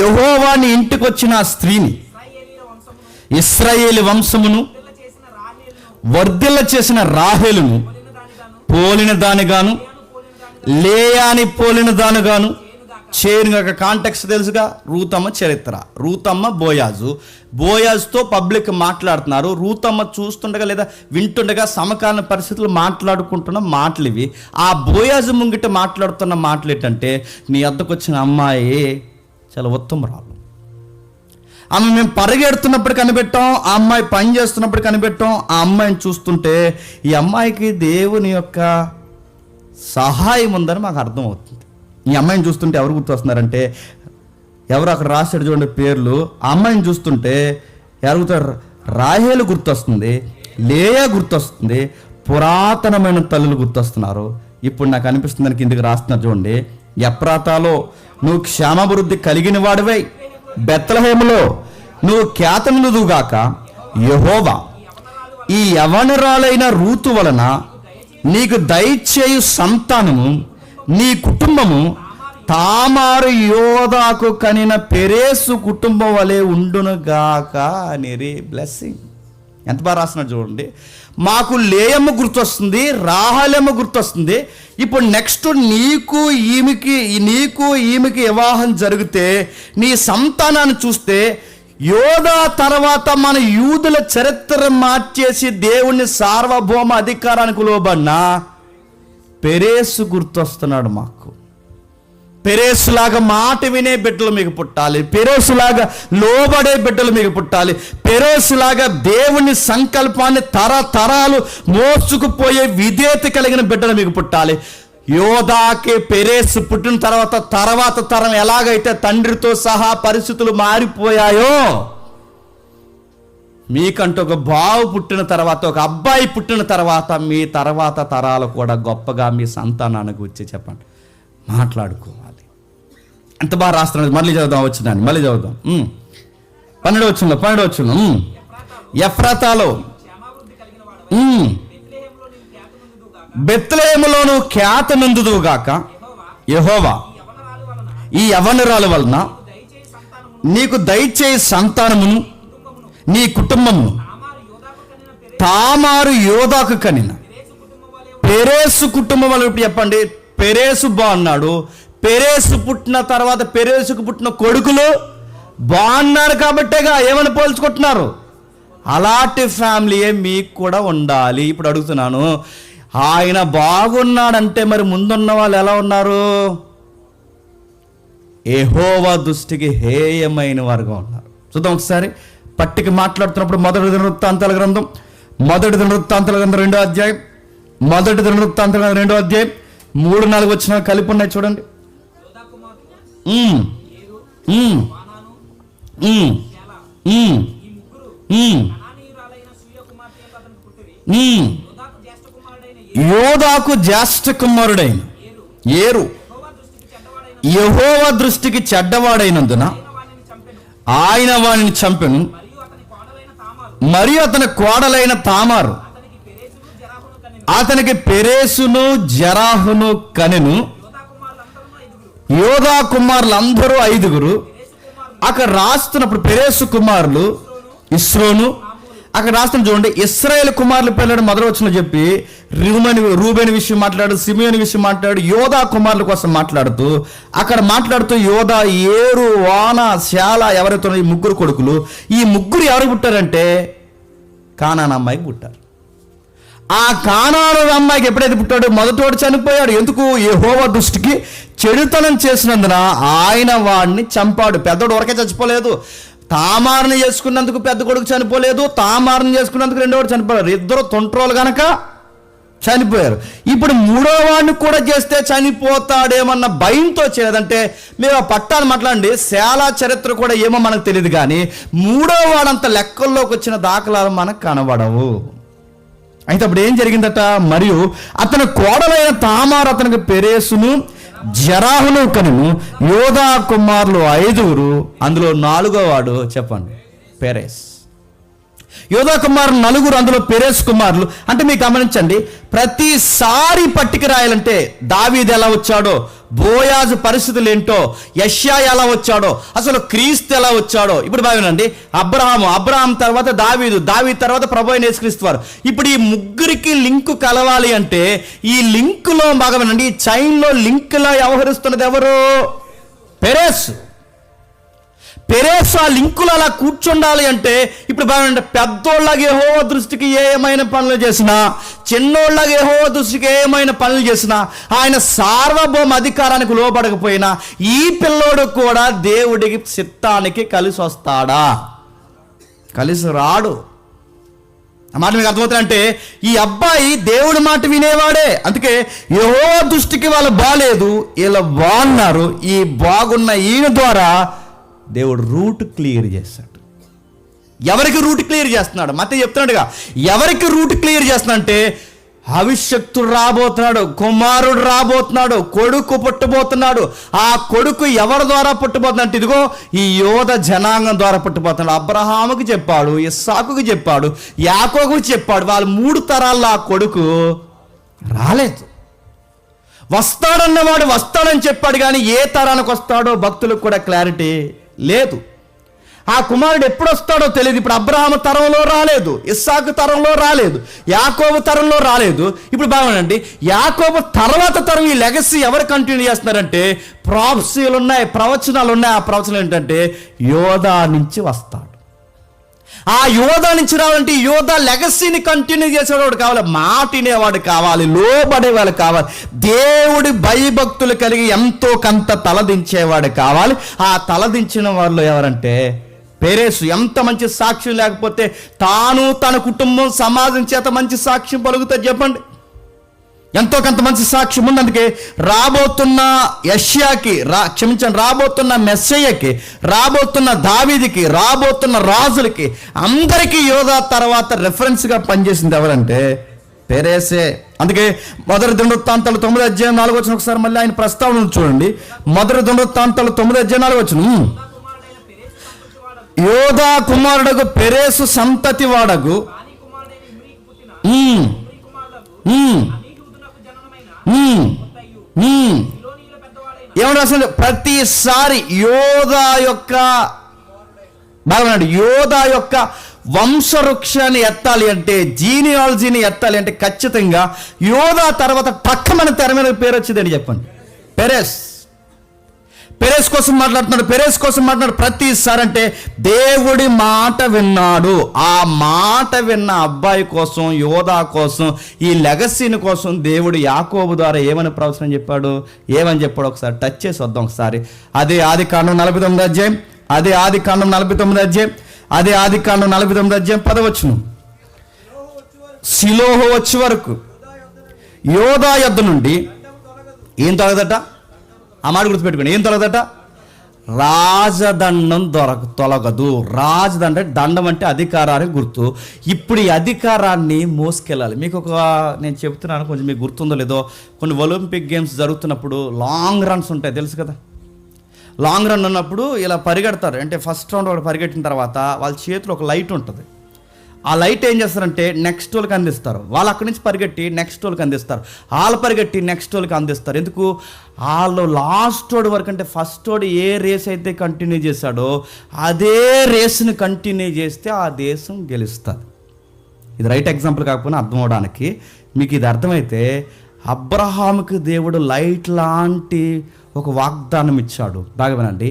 యెహోవాని ఇంటికి వచ్చిన ఆ స్త్రీని, ఇశ్రాయేలు వంశమును వర్ధిల్ల చేసిన రాహేలును పోలిన దానిగాను, లేయాని పోలిన దానిగాను చేరుగా. కాంటెక్స్ట్ తెలుసుగా, రూతమ్మ చరిత్ర, రూతమ్మ బోయాజు, బోయాజుతో పబ్లిక్ మాట్లాడుతున్నారు. రూతమ్మ చూస్తుండగా లేదా వింటుండగా సమకాలీన పరిస్థితులు మాట్లాడుకుంటున్న మాటలు ఇవి. ఆ బోయాజు ముంగిట మాట్లాడుతున్న మాటలు ఏంటంటే, నీ వద్దకు వచ్చిన అమ్మాయి చాలా ఉత్తమరాలు, ఆమె మేము పరిగెడుతున్నప్పుడు కనిపెట్టాం, ఆ అమ్మాయి పని చేస్తున్నప్పుడు కనిపెట్టాం. ఆ అమ్మాయిని చూస్తుంటే ఈ అమ్మాయికి దేవుని యొక్క సహాయం ఉందని మాకు అర్థమవుతుంది. ఈ అమ్మాయిని చూస్తుంటే ఎవరు గుర్తొస్తున్నారంటే, ఎవరు అక్కడ రాశాడు చూడండి పేర్లు. ఆ అమ్మాయిని చూస్తుంటే ఎవరు గుర్తారు? రాహేలు గుర్తొస్తుంది, లేయా గుర్తొస్తుంది, పురాతనమైన తల్లులు గుర్తొస్తున్నారు. ఇప్పుడు నాకు అనిపిస్తుందని కిందికి రాస్తున్నారు చూడండి. ఎఫ్రాతాలో నువ్వు క్షేమాభివృద్ధి కలిగిన వాడివై, బెత్లెహేములో నువ్వు ఖ్యాతనుదుగాక, యెహోవా ఈ యవనురాలైన రూతు వలన నీకు దయచేయు సంతానము, నీ కుటుంబము తామారు యోధాకు కనిన పెరేసు కుటుంబం వలె ఉండునుగాక అని బ్లెస్సింగ్. ఎంత బాగా రాస్తున్నాడు చూడండి. మాకు లేయమ్మ గుర్తొస్తుంది, రాహేలమ్మ గుర్తొస్తుంది. ఇప్పుడు నెక్స్ట్ నీకు ఈమెకి వివాహం జరిగితే నీ సంతానాన్ని చూస్తే యోధా తర్వాత మన యూదుల చరిత్ర మార్చేసి దేవుని సార్వభౌమ అధికారానికి లోబడిన పెరేసు గుర్తొస్తున్నాడు మాకు. పెరేసులాగా మాట వినే బిడ్డలు మీకు పుట్టాలి, పెరేసులాగా లోబడే బిడ్డలు మీకు పుట్టాలి, పెరేసులాగా దేవుని సంకల్పాన్ని తరతరాలు మోసుకుపోయే విధేయత కలిగిన బిడ్డలు మీకు పుట్టాలి. యోధాకి పెరేసు పుట్టిన తర్వాత తరం ఎలాగైతే తండ్రితో సహా పరిస్థితులు మారిపోయాయో, మీకంటూ ఒక బావు పుట్టిన తర్వాత, ఒక అబ్బాయి పుట్టిన తర్వాత మీ తర్వాత తరాలు కూడా గొప్పగా మీ సంతానానికి వచ్చి చెప్పండి మాట్లాడుకోవాలి. ఎంత బాగా రాస్తున్నాడు. మళ్ళీ చదువుదాం, వచ్చినాన్ని మళ్ళీ చదువుదాం. 12వ వచనం. ఎఫ్రాతాలో బెత్లెహేములోను ఖ్యాతనందుదుగాక, యెహోవా ఈ యవనురాలు వలన నీకు దయచేయి సంతానమును, నీ కుటుంబమును తామారు యోధాకు కనిన పెరేసు కుటుంబం వల్ల. ఇప్పుడు చెప్పండి, పెరేసు బాగున్నాడు, పెరేసు పుట్టిన తర్వాత పెరేసుకు పుట్టిన కొడుకులు బాగున్నారు కాబట్టేగా ఏమని పోల్చుకుంటున్నారు. అలాంటి ఫ్యామిలీయే మీకు కూడా ఉండాలి. ఇప్పుడు అడుగుతున్నాను, ఆయన బాగున్నాడంటే మరి ముందున్న వాళ్ళు ఎలా ఉన్నారు? యెహోవా దృష్టికి హేయమైన వారుగా ఉన్నారు. చూద్దాం ఒకసారి. పట్టికి మాట్లాడుతున్నప్పుడు మొదటి దినవృత్తాంతాల గ్రంథం 2వ అధ్యాయం, 2వ అధ్యాయం 3-4 వచ్చిన కలిపి ఉన్నాయి చూడండి. యోధాకు జ్యేష్ఠ కుమారుడైన ఏరు యెహోవా దృష్టికి చెడ్డవాడైనందున ఆయన వానిని చంపెను, మరియు అతని కోడలైన తామారు అతనికి పెరేసును జరాహును కనెను. యోధా కుమారులు అందరూ 5. అక్కడ రాస్తున్నప్పుడు పెరేసు కుమారులు ఇస్రోను, అక్కడ రాస్తాను చూడండి, ఇశ్రాయేలు కుమారుల పిల్లడు మొదలు వచ్చిన చెప్పి రూబేని విషయం మాట్లాడు, సిమియోని విషయం మాట్లాడు, యోధా కుమారుల కోసం మాట్లాడుతూ యోధా, ఏరు, వాన, శాల ఎవరైతే ఈ ముగ్గురు కొడుకులు, ఈ ముగ్గురు ఎవరు పుట్టారంటే కానాను అమ్మాయికి పుట్టారు. ఆ కానాను అమ్మాయికి ఎప్పుడైతే పుట్టాడో మొదటోడు చనిపోయాడు. ఎందుకు? యెహోవా దృష్టికి చెడుతనం చేసినందున ఆయన వాడిని చంపాడు. పెద్దోడు వరకే చచ్చిపోలేదు, తామారుని చేసుకున్నందుకు పెద్ద కొడుకు చనిపోలేదు, తామారుని చేసుకున్నందుకు రెండోడు చనిపోయారు. ఇద్దరు తొంట్రోలు గనక చనిపోయారు. ఇప్పుడు మూడో వాడిని కూడా చేస్తే చనిపోతాడేమన్న భయంతో చేయలేదంటే, మేము ఆ పట్టాలు మాట్లాడండి, శాలా చరిత్ర కూడా ఏమో మనకు తెలియదు, కానీ మూడో వాడంత లెక్కల్లోకి వచ్చిన దాఖలాలు మనకు కనబడవు. అయితే అప్పుడు ఏం జరిగిందట, మరియు అతని కోడలైన తామారు అతనికి పెరేసును జరాహును కనును. యోధా కుమారులు 5, అందులో 4వ వాడు చెప్పండి పెరేస్. యోధా కుమారులు 4, అందులో పెరేస్ కుమారులు. అంటే మీరు గమనించండి, ప్రతిసారి పట్టిక రాయాలంటే దావీదు ఎలా వచ్చాడో, బోయాజు పరిస్థితులు ఏంటో, యెషయా ఎలా వచ్చాడో, అసలు క్రీస్తు ఎలా వచ్చాడో. ఇప్పుడు బాగునండి, అబ్రహాం తర్వాత దావీదు తర్వాత ప్రభు అయిన యేసుక్రీస్తు వారు. ఇప్పుడు ఈ ముగ్గురికి లింకు కలవాలి అంటే ఈ లింకులో బాగునండి, ఈ చైన్లో లింకులా వ్యవహరిస్తున్నది ఎవరు? పెరేస్. ఆ లింకులు అలా కూర్చుండాలి అంటే ఇప్పుడు బాగుంటే పెద్దోళ్ళగా యెహోవా దృష్టికి ఏమైనా పనులు చేసినా, చిన్నోళ్ళగా యెహోవా దృష్టికి ఏమైనా పనులు చేసినా, ఆయన సార్వభౌమ అధికారానికి లోబడకపోయినా ఈ పిల్లోడు కూడా దేవుడికి చిత్తానికి కలిసి వస్తాడా? కలిసి రాడు. ఆ మాట మీకు అర్థమవుతుందంటే ఈ అబ్బాయి దేవుడి మాట వినేవాడే. అందుకే యెహోవా దృష్టికి వాళ్ళు బాలేదు, ఇలా బాగున్నారు. ఈ బాగున్న ఈయన ద్వారా దేవుడు రూట్ క్లియర్ చేస్తాడు. ఎవరికి రూట్ క్లియర్ చేస్తున్నాడు? మత్తయి చెప్తున్నాడుగా, ఎవరికి రూట్ క్లియర్ చేస్తున్నాడంటే అభిషక్తుడు రాబోతున్నాడు, కుమారుడు రాబోతున్నాడు, కొడుకు పుట్టబోతున్నాడు. ఆ కొడుకు ఎవరి ద్వారా పుట్టబోతున్నాడు అంటే ఇదిగో ఈ యోధ జనాంగం ద్వారా పుట్టబోతున్నాడు. అబ్రహాముకి చెప్పాడు, ఇస్సాకుకి చెప్పాడు, యాకోబుకి చెప్పాడు. వాళ్ళు 3 తరాల్లో ఆ కొడుకు రాలేదు. వస్తాడన్నవాడు వస్తాడని చెప్పాడు, కానీ ఏ తరానికి వస్తాడో భక్తులకు కూడా క్లారిటీ లేదు. ఆ కుమారుడు ఎప్పుడు వస్తాడో తెలియదు. ఇప్పుడు అబ్రహాము తరంలో రాలేదు, ఇస్సాకు తరంలో రాలేదు, యాకోబు తరంలో రాలేదు. ఇప్పుడు బాగుండండి, యాకోబు తర్వాత తరం ఈ లెగసీ ఎవరు కంటిన్యూ చేస్తున్నారంటే ప్రాఫెసీలు ఉన్నాయి, ప్రవచనాలు ఉన్నాయి. ఆ ప్రవచనం ఏంటంటే యోధా నుంచి వస్తాడు. ఆ యోధా నుంచి రావాలంటే యోధా లెగసీని కంటిన్యూ చేసేవాడు కావాలి, మాటినేవాడు కావాలి, లోబడేవాడు కావాలి, దేవుడి భయభక్తులు కలిగి ఎంతో కొంత తలదించేవాడు కావాలి. ఆ తలదించిన వాళ్ళు ఎవరంటే పెరేసు. ఎంత మంచి సాక్ష్యం లేకపోతే తాను, తన కుటుంబం, సమాజం చేత మంచి సాక్ష్యం పలుకుతుంది చెప్పండి? ఎంతో కొంత మంచి సాక్ష్యం ఉంది. అందుకే రాబోతున్న యెషయాకి, రాబోతున్న మెస్సయ్యకి, రాబోతున్న దావీదికి, రాబోతున్న రాజులకి అందరికీ యోధా తర్వాత రెఫరెన్స్గా పనిచేసింది ఎవరంటే పెరేసే. అందుకే 1 దినవృత్తాంతాలు 9:4 ఒకసారి మళ్ళీ ఆయన ప్రస్తావన చూడండి. 1 దినవృత్తాంతాలు 9:4 యోధా కుమారుడకు పెరేసు సంతతి వాడగు ఏమన్నా అసలు ప్రతిసారి యోధా యొక్క వంశవృక్షాన్ని ఎత్తాలి అంటే, జీనియాలజీని ఎత్తాలి అంటే ఖచ్చితంగా యోధా తర్వాత పక్కన తెర మీద పేరు వచ్చిందని చెప్పండి. పెరేస్ కోసం మాట్లాడుతున్నాడు. ప్రతిసారి అంటే దేవుడి మాట విన్నాడు. ఆ మాట విన్న అబ్బాయి కోసం, యోధా కోసం, ఈ లెగసీని కోసం దేవుడు యాకోబు ద్వారా ఏమని ప్రవచనం చెప్పాడు, ఒకసారి టచ్ చేసి వద్దాం ఒకసారి. అదే ఆదికాండం 49వ అధ్యాయం, అదే ఆదికాండం 49వ అధ్యాయం 10 షిలోహు వచ్చే వరకు యోధా యొద్ద నుండి ఏం తొలగదట? ఆ మాట గుర్తుపెట్టుకోండి, ఏం తొలగదట? రాజదండం తొలగదు. దండం అంటే అధికారానికి గుర్తు. ఇప్పుడు ఈ అధికారాన్ని మోసుకెళ్ళాలి. మీకు నేను చెప్తున్నాను, కొంచెం మీకు గుర్తుందో లేదో, కొన్ని ఒలింపిక్ గేమ్స్ జరుగుతున్నప్పుడు లాంగ్ రన్స్ ఉంటాయి, తెలుసు కదా. లాంగ్ రన్ ఉన్నప్పుడు ఇలా పరిగెడతారు. అంటే ఫస్ట్ రౌండ్ ఒకటి పరిగెట్టిన తర్వాత వాళ్ళ చేతిలో ఒక లైట్ ఉంటుంది. ఆ లైట్ ఏం చేస్తారంటే నెక్స్ట్ వాళ్ళకి అందిస్తారు. వాళ్ళు అక్కడి నుంచి పరిగెట్టి నెక్స్ట్ వాళ్ళకి అందిస్తారు, వాళ్ళు పరిగెట్టి నెక్స్ట్ వాళ్ళకి అందిస్తారు. ఎందుకు? వాళ్ళు లాస్ట్ వాడు వరకు, అంటే ఫస్ట్ వాడు ఏ రేస్ అయితే కంటిన్యూ చేశాడో అదే రేస్ని కంటిన్యూ చేస్తే ఆ దేశం గెలుస్తుంది. ఇది రైట్ ఎగ్జాంపుల్ కాకపోయినా అర్థం అవడానికి మీకు ఇది అర్థమైతే, అబ్రహాముకి దేవుడు లైట్ లాంటి ఒక వాగ్దానం ఇచ్చాడు. బాగా వినండి.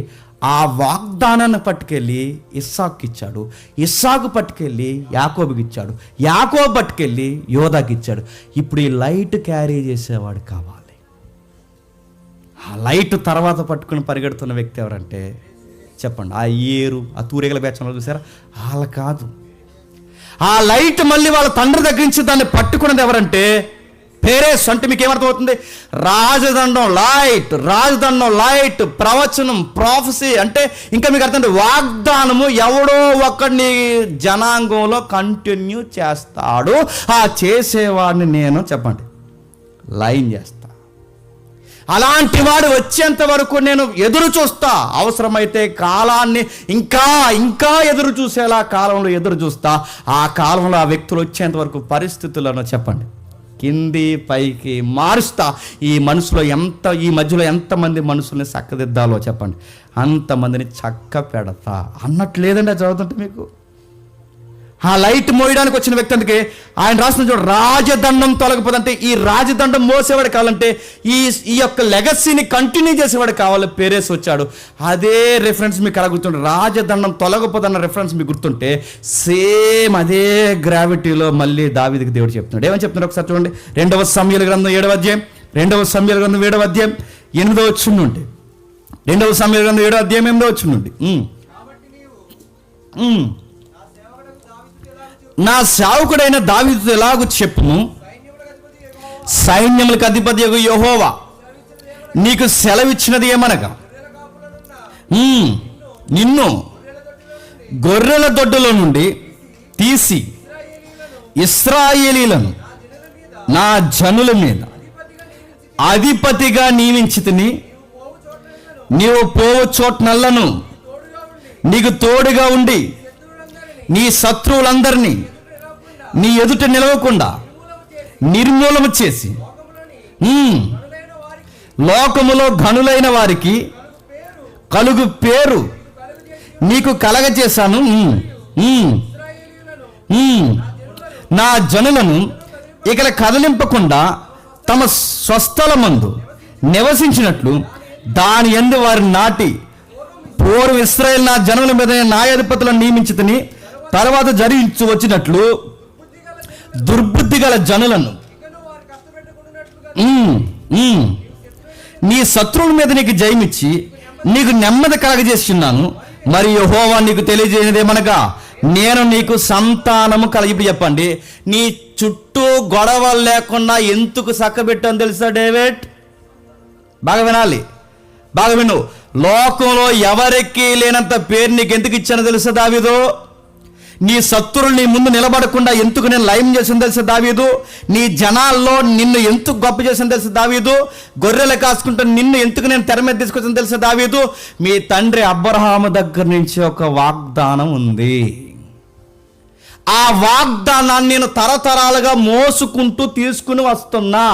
ఆ వాగ్దానాన్ని పట్టుకెళ్ళి ఇస్సాకుకి ఇచ్చాడు, ఇస్సాకు పట్టుకెళ్ళి యాకోబుకి ఇచ్చాడు, యాకోబు పట్టుకెళ్ళి యోధాకి ఇచ్చాడు. ఇప్పుడు ఈ లైట్ క్యారీ చేసేవాడు కావాలి. ఆ లైట్ తర్వాత పట్టుకుని పరిగెడుతున్న వ్యక్తి ఎవరంటే చెప్పండి, ఆ ఏరు, ఆ తూరేగల బేచంలో చూసారా, వాళ్ళ కాదు. ఆ లైట్ మళ్ళీ వాళ్ళ తండ్రి దగ్గర నుంచి దాన్ని పట్టుకున్నది ఎవరంటే పేరేస్. అంటే మీకు ఏమర్థమవుతుంది? రాజదండం లైట్, రాజదండం లైట్, ప్రవచనం ప్రాఫెసీ అంటే ఇంకా మీకు అర్థం, వాగ్దానము ఎవడో ఒకడిని జనాంగంలో కంటిన్యూ చేస్తాడు. ఆ చేసేవాడిని నేను చెప్పండి లైన్ చేస్తా. అలాంటి వాడు వచ్చేంత వరకు నేను ఎదురు చూస్తా. అవసరమైతే కాలాన్ని ఇంకా ఇంకా ఎదురు చూసేలా కాలంలో ఎదురు చూస్తా. ఆ కాలంలో ఆ వ్యక్తులు వచ్చేంత వరకు పరిస్థితులను చెప్పండి కింది పైకి మారుస్తా. ఈ మధ్యలో ఎంతమంది మనుషుల్ని చక్కదిద్దాలో చెప్పండి అంతమందిని చక్క పెడతా అన్నట్టు లేదండి. చదువుతుంటే మీకు ఆ లైట్ మోయడానికి వచ్చిన వ్యక్తి, అందుకే ఆయన రాసిన చూడ, రాజదండం తొలగిపోదంటే ఈ రాజదండం మోసేవాడు కావాలంటే ఈ యొక్క లెగసీని కంటిన్యూ చేసేవాడు కావాలి. పేరేసి వచ్చాడు. అదే రెఫరెన్స్ మీకు అలా గుర్తుంటే, రాజదండం తొలగిపోదన్న రెఫరెన్స్ మీకు గుర్తుంటే సేమ్ అదే గ్రావిటీలో మళ్ళీ దావీదుకి దేవుడు చెప్తున్నాడు. ఏమని చెప్తున్నాడు ఒకసారి చూడండి. 2వ సమూయేలు గ్రంథం 7వ అధ్యాయం, 2వ సమూయేలు గ్రంథం 7వ అధ్యాయం 8వ వచనం నుండి, 2వ సమూయేలు గ్రంథం 7వ అధ్యాయం 8వ వచనం నుండి, నా సేవకుడైన దావీదుతో ఎలాగూ చెప్పును, సైన్యములకు అధిపతియగు యెహోవా నీకు సెలవిచ్చినది ఏమనగా, నిన్ను గొర్రెల దొడ్డులో నుండి తీసి ఇశ్రాయేలీలను నా జనుల మీద అధిపతిగా నియమించితిని. నీవు పోవు చోట్నల్లను నీకు తోడుగా ఉండి నీ శత్రువులందరినీ నీ ఎదుట నిలవకుండా నిర్మూలన చేసి లోకములో ఘనులైన వారికి కలుగు పేరు నీకు కలగచేశాను. నా జనులను ఇక కదిలింపకుండా తమ స్వస్థలమందు నివసించినట్లు దాని యందు వారిని నాటి పూర్వం ఇశ్రాయేలు నా జనుల మీద న్యాయాధిపతులను నియమించితిని. తర్వాత జరిగించు వచ్చినట్లు దుర్బుద్ధి గల జనులను నీ శత్రువుల మీద నీకు జయమిచ్చి నీకు నెమ్మది కలగజేస్తున్నాను. మరి యెహోవా నీకు తెలియజేయనిదేమనగా, నేను నీకు సంతానము ఇప్పుడు చెప్పండి, నీ చుట్టూ గొడవలు లేకుండా ఎందుకు చక్కబెట్టాను తెలుసా డేవిడ్? బాగా వినాలి, బాగా విను. లోకంలో ఎవరికి లేనంత పేరు నీకు ఎందుకు ఇచ్చానో తెలుసా దావీదు? నీ శత్రువులు నీ ముందు నిలబడకుండా ఎందుకు నేను లయం చేసిన తెలుసా దావీదు? నీ జనాల్లో నిన్ను ఎందుకు గొప్ప చేసిన తెలుసా దావీదు? గొర్రెలు కాసుకుంటూ నిన్ను ఎందుకు నేను తెర మీద తీసుకొచ్చిన తెలుసా దావీదు? మీ తండ్రి అబ్రహాము దగ్గర నుంచి ఒక వాగ్దానం ఉంది. ఆ వాగ్దానాన్ని నేను తరతరాలుగా మోసుకుంటూ తీసుకుని వస్తున్నా.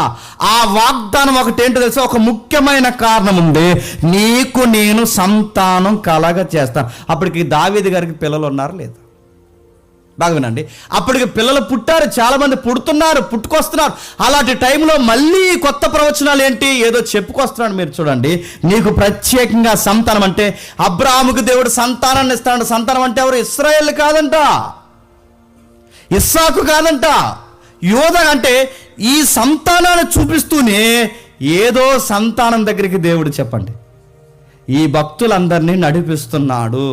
ఆ వాగ్దానం ఒకటేంటో తెలుసా? ఒక ముఖ్యమైన కారణం ఉంది, నీకు నేను సంతానం కలగ చేస్తాను. అప్పటికి దావీదు గారికి పిల్లలు ఉన్నారు లేదా? బాగా వినండి, అప్పటికి పిల్లలు పుట్టారు, చాలా మంది పుడుతున్నారు, పుట్టుకొస్తున్నారు. అలాంటి టైంలో మళ్ళీ కొత్త ప్రవచనాలు ఏంటి? ఏదో చెప్పుకొస్తున్నాడు. మీరు చూడండి, నీకు ప్రత్యేకంగా సంతానం అంటే అబ్రాహాముకు దేవుడు సంతానాన్ని ఇస్తాడు. సంతానం అంటే ఎవరు? ఇశ్రాయేలు కాదంట, ఇస్సాకు కాదంట, యోధా. అంటే ఈ సంతానాన్ని చూపిస్తూనే ఏదో సంతానం దగ్గరికి దేవుడు చెప్పండి ఈ భక్తులందరినీ నడిపిస్తున్నాడు.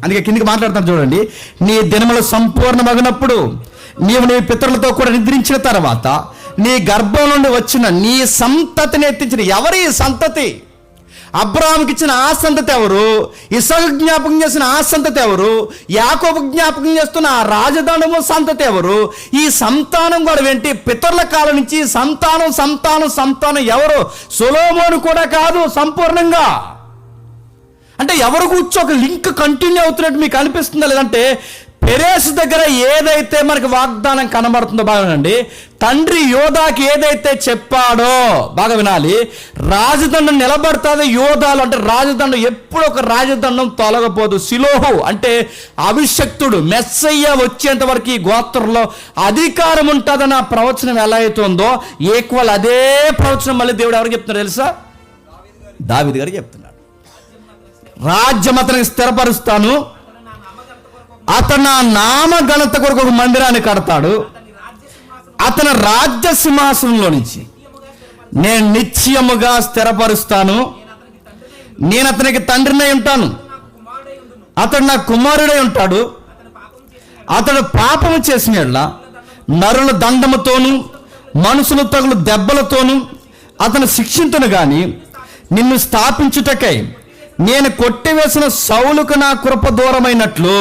అందుకే కిందికి మాట్లాడతాను చూడండి. నీ దినములు సంపూర్ణమగినప్పుడు నీవు నీ పితరులతో కూడా నిద్రించిన తర్వాత నీ గర్భం నుండి వచ్చిన నీ సంతతిని ఎత్తించిన. ఎవరి సంతతి? అబ్రాహాముకి ఇచ్చిన ఆ సంతతి ఎవరు? ఇస్సాకు జ్ఞాపకం చేసిన ఆ సంతతి ఎవరు? యాకోబు జ్ఞాపకం చేస్తున్న ఆ రాజదండము సంతతి ఎవరు? ఈ సంతానం కూడా ఏంటి? పితరుల కాలం నుంచి సంతానం సంతానం సంతానం ఎవరు? సొలొమోను కూడా కాదు సంపూర్ణంగా. అంటే ఎవరు కూర్చో ఒక లింక్ కంటిన్యూ అవుతున్నట్టు మీకు అనిపిస్తుందా? లేదంటే పెరేసు దగ్గర ఏదైతే మనకి వాగ్దానం కనబడుతుందో బాగా వినండి. తండ్రి యోధాకి ఏదైతే చెప్పాడో బాగా వినాలి, రాజదండం నిలబడుతుంది. యోధాలు అంటే రాజదండం, ఎప్పుడు ఒక రాజదండం తొలగపోదు. శిలోహు అంటే అభిషక్తుడు, మెస్సయ్య వచ్చేంత వరకు ఈ గోత్రంలో అధికారం ఉంటుందని ఆ ప్రవచనం ఎలా అయితే ఉందో, ఈక్వల్ అదే ప్రవచనం మళ్ళీ దేవుడు ఎవరికి చెప్తున్నాడు తెలుసా? దావీదు గారికి చెప్తున్నాడు. రాజ్యం అతనికి స్థిరపరుస్తాను, అతను నా నామ ఘనత కొరకు ఒక మందిరాన్ని కడతాడు, అతని రాజ్య సింహాసనంలో నుంచి నేను నిత్యముగా స్థిరపరుస్తాను, నేను అతనికి తండ్రినై ఉంటాను, అతడు నా కుమారుడై ఉంటాడు. అతడు పాపము చేసిన యెడల నరుల దండముతోను మనుషులు తగులు దెబ్బలతోను అతను శిక్షించును గాని, నిన్ను స్థాపించుటకై నేను కొట్టివేసిన సౌలుకు నా కృప దూరమైనట్లు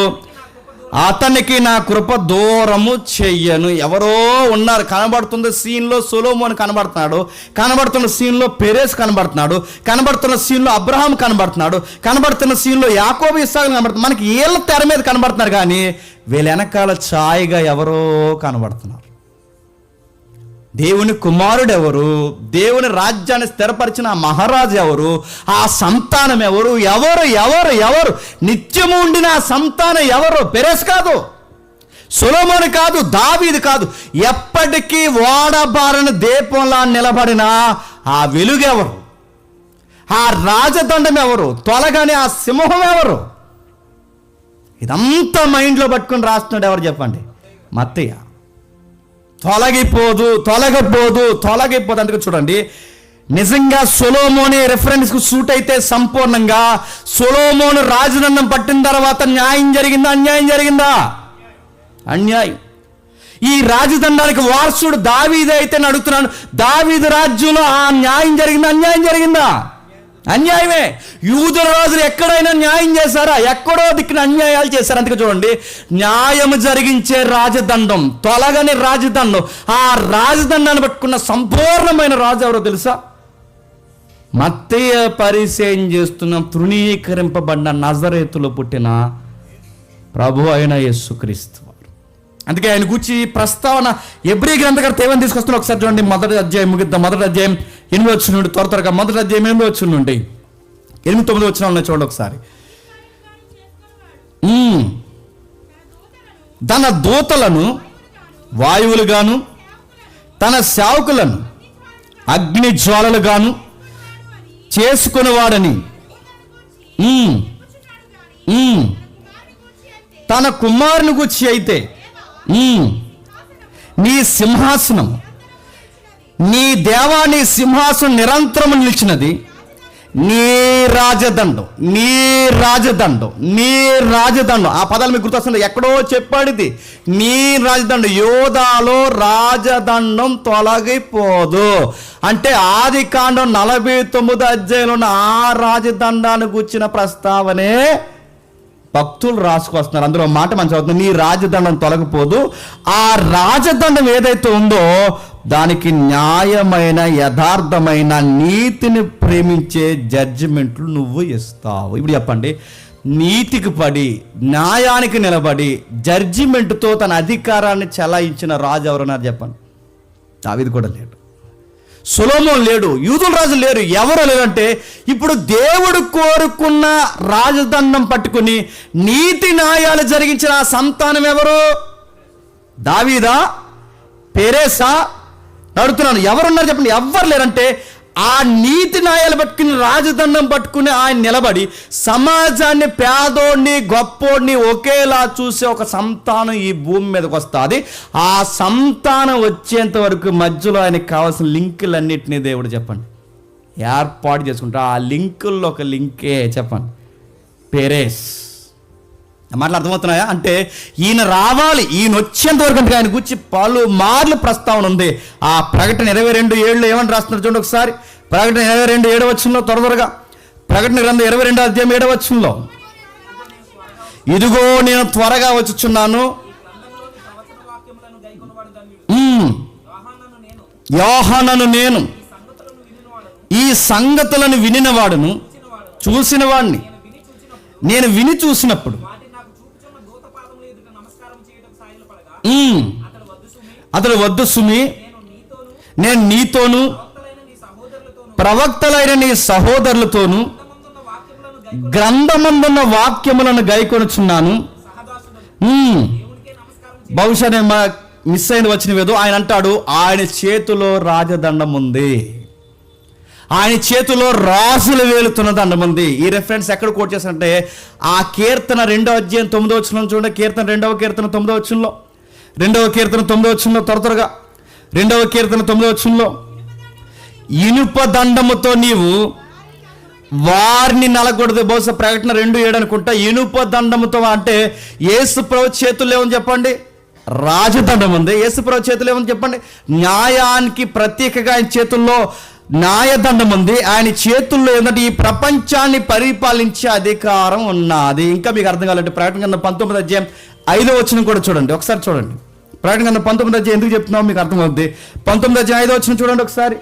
అతనికి నా కృప దూరము చెయ్యను. ఎవరో ఉన్నారు, కనబడుతుంది సీన్లో సొలొమోను కనబడుతున్నాడు, కనబడుతున్న సీన్లో పెరేస్ కనబడుతున్నాడు, కనబడుతున్న సీన్లో అబ్రహాం కనబడుతున్నాడు, కనబడుతున్న సీన్లో యాకోబు ఇస్సాకు కనబడుతుంది. మనకి ఏళ్ళ తెర మీద కనబడుతున్నారు, కానీ వీళ్ళ వెనకాల ఛాయగా ఎవరో కనబడుతున్నారు. దేవుని కుమారుడు ఎవరు? దేవుని రాజ్యాన్ని స్థిరపరిచిన ఆ మహారాజు ఎవరు? ఆ సంతానం ఎవరు? ఎవరు ఎవరు ఎవరు నిత్యము ఉండిన ఆ సంతానం ఎవరు? పెరేస్ కాదు, సొలొమోను కాదు, దావీదు కాదు. ఎప్పటికీ వాడబారిన దీపంలా నిలబడిన ఆ వెలుగెవరు? ఆ రాజదండం ఎవరు? తొలగని ఆ సింహం ఎవరు? ఇదంతా మైండ్లో పట్టుకుని రాస్తున్నాడు ఎవరు చెప్పండి? మత్తయ్య. తొలగిపోదు. అందుకే చూడండి, నిజంగా సొలొమోని రెఫరెన్స్కు సూట్ అయితే సంపూర్ణంగా సొలొమోను రాజదండం పట్టిన తర్వాత న్యాయం జరిగిందా, అన్యాయం జరిగిందా? అన్యాయం. ఈ రాజదండానికి వారసుడు దావీదు అయితే నేను అడుగుతున్నాను, దావీదు రాజ్యంలో ఆ న్యాయం జరిగిందా, అన్యాయం జరిగిందా? అన్యాయమే. యూదుల రాజులు ఎక్కడైనా న్యాయం చేశారా? ఎక్కడో దిక్కున అన్యాయాలు చేశారు. అందుకే చూడండి, న్యాయం జరిగించే రాజదండం, తొలగని రాజదండం, ఆ రాజదండాన్ని పట్టుకున్న సంపూర్ణమైన రాజు ఎవరో తెలుసా? మత్తయి పరిచయం చేస్తున్న తృణీకరింపబడిన నజరేతులో పుట్టిన ప్రభు అయిన యేసుక్రీస్తు. అందుకే ఆయన గురించి ప్రస్తావన ఎబ్రీ గ్రంథకర్త ఏమని తీసుకొస్తున్నా ఒకసారి చూడండి. మొదటి అధ్యాయం ముగిద్దాం. మొదటి అధ్యాయం 8 వచనం నుండి త్వరగా మొదటి అధ్యాయం 8 వచనం నుండి 8-9 వచనాలు ఉన్నాయి చూడండి ఒకసారి. తన దూతలను వాయువులుగాను తన సేవకులను అగ్ని జ్వాలలుగాను చేసుకునేవాడని తన కుమారుని గురించి అయితే నీ సింహాసనం, నీ దేవాని సింహాసనం నిరంతరం నిలిచినది, నీ రాజదండం. ఆ పదాలు మీకు గుర్తొస్తుంది, ఎక్కడో చెప్పాడు ఇది. నీ రాజదండం, యోధాలో రాజదండం తొలగిపోదు అంటే ఆదికాండం 49 అధ్యాయంలో ఉన్న ఆ రాజదండాన్ని గుర్చిన ప్రస్తావనే భక్తులు రాసుకొస్తున్నారు. అందులో మాట మంచి అవుతుంది, నీ రాజదండం తొలగిపోదు. ఆ రాజదండం ఏదైతే ఉందో దానికి న్యాయమైన, యథార్థమైన, నీతిని ప్రేమించే జడ్జిమెంట్లు నువ్వు ఇస్తావు. ఇప్పుడు చెప్పండి, నీతికి పడి న్యాయానికి నిలబడి జడ్జిమెంట్తో తన అధికారాన్ని చెలాయించిన రాజు ఎవరన్నారు చెప్పండి? దావీదు కూడా లేడు, సొలొమోను లేడు, యూదుల రాజు లేరు, ఎవరు లేరంటే ఇప్పుడు దేవుడు కోరుకున్న రాజదండం పట్టుకుని నీతి న్యాయాలు జరిగించిన ఆ సంతానం ఎవరు? దావీదా? పెరేసా? అడుగుతున్నాను, ఎవరున్నారు చెప్పండి? ఎవ్వరు లేరంటే ఆ నీతి న్యాయాలు పట్టుకుని రాజదండం పట్టుకుని ఆయన నిలబడి సమాజాన్ని, పేదోడిని గొప్పోడిని ఒకేలా చూసే ఒక సంతానం ఈ భూమి మీదకి వస్తుంది. ఆ సంతానం వచ్చేంత వరకు మధ్యలో ఆయనకు కావాల్సిన లింకులన్నింటినీ దేవుడు చెప్పండి ఏర్పాటు చేసుకుంటారు. ఆ లింకుల్లో ఒక లింకే చెప్పండి పెరేస్. మాటలు అర్థమవుతున్నాయా? అంటే ఈయన రావాలి, ఈయన వచ్చేంత వరకు అంటే ఆయన గురించి పలుమార్లు ప్రస్తావన ఉంది. ఆ ప్రకటన 22:7 ఏమని రాస్తున్నారు చూడండి ఒకసారి. ప్రకటన 22:7 వచనంలో త్వరగా, ప్రకటన గ్రంథం 22 అధ్యాయం 7 వచనంలో, ఇదిగో నేను త్వరగా వచ్చుచున్నాను, యోహానను నేను ఈ సంగతులను వినినవాడును, చూసిన వాడిని. నేను విని చూసినప్పుడు అతడు వద్దు సుమి, నేను నీతోను ప్రవక్తలైన నీ సహోదరులతోను గ్రంథమందున్న వాక్యములను గైకొనుచున్నాను. బహుశా నేను మిస్ అయిన వచ్చినవేదో ఆయన అంటాడు, ఆయన చేతిలో రాజదండం ఉంది, ఆయన చేతిలో రాజులు వేలుతున్న దండం ఉంది. ఈ రెఫరెన్స్ ఎక్కడ కోట్ చేశారంటే ఆ కీర్తన 2వ అధ్యాయం 9వ వచనం చూడండి. కీర్తన 2వ కీర్తన 9వ వచనంలో, 2వ కీర్తన 9వ వచనంలో, త్వరగా 2వ కీర్తన 9వ వచనంలో, ఇనుప దండముతో నీవు వారిని నలగొడదు. బహుశా ప్రకటన 2:7 అనుకుంటా. ఇనుప దండముతో అంటే యేసు ప్రభు చేతుల్లో ఏమని చెప్పండి, రాజదండం ఉంది. యేసు ప్రభు చేతుల్లో ఏమని చెప్పండి, న్యాయానికి ప్రత్యేకగా ఆయన చేతుల్లో న్యాయదండం ఉంది. ఆయన చేతుల్లో ఏంటంటే ఈ ప్రపంచాన్ని పరిపాలించే అధికారం ఉన్నది. ఇంకా మీకు అర్థం కావాలంటే ప్రకటన గ్రంథం 19వ అధ్యాయం 5వ వచనం కూడా చూడండి, ఒకసారి చూడండి. ప్రకటన గ్రంథం 19వ అధ్యాయం ఎందుకు చెప్తున్నావు మీకు అర్థమవుద్ది. 19వ అధ్యాయం 5వ వచనం చూడండి ఒకసారి.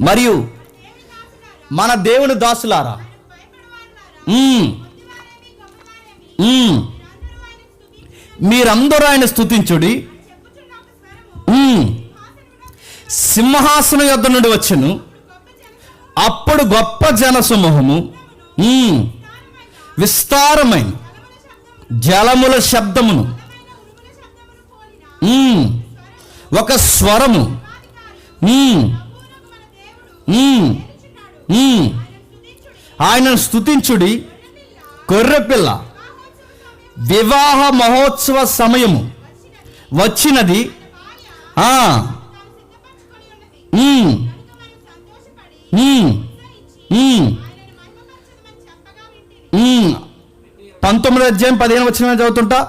మరియు మన దేవుని దాసులారా, మీరందరూ ఆయన స్తుతించుడి. సింహాసనం యొద్ద నుండి వచ్చెను. అప్పుడు గొప్ప జన సమూహము, విస్తారమైన జలముల శబ్దమును, ఒక స్వరము, ఆయనను స్తుతించుడి. గొర్రెపిల్ల వివాహ మహోత్సవ సమయము వచ్చినది. పంతొమ్మిది అధ్యాయం 15 వచనం చదువుతుంటా.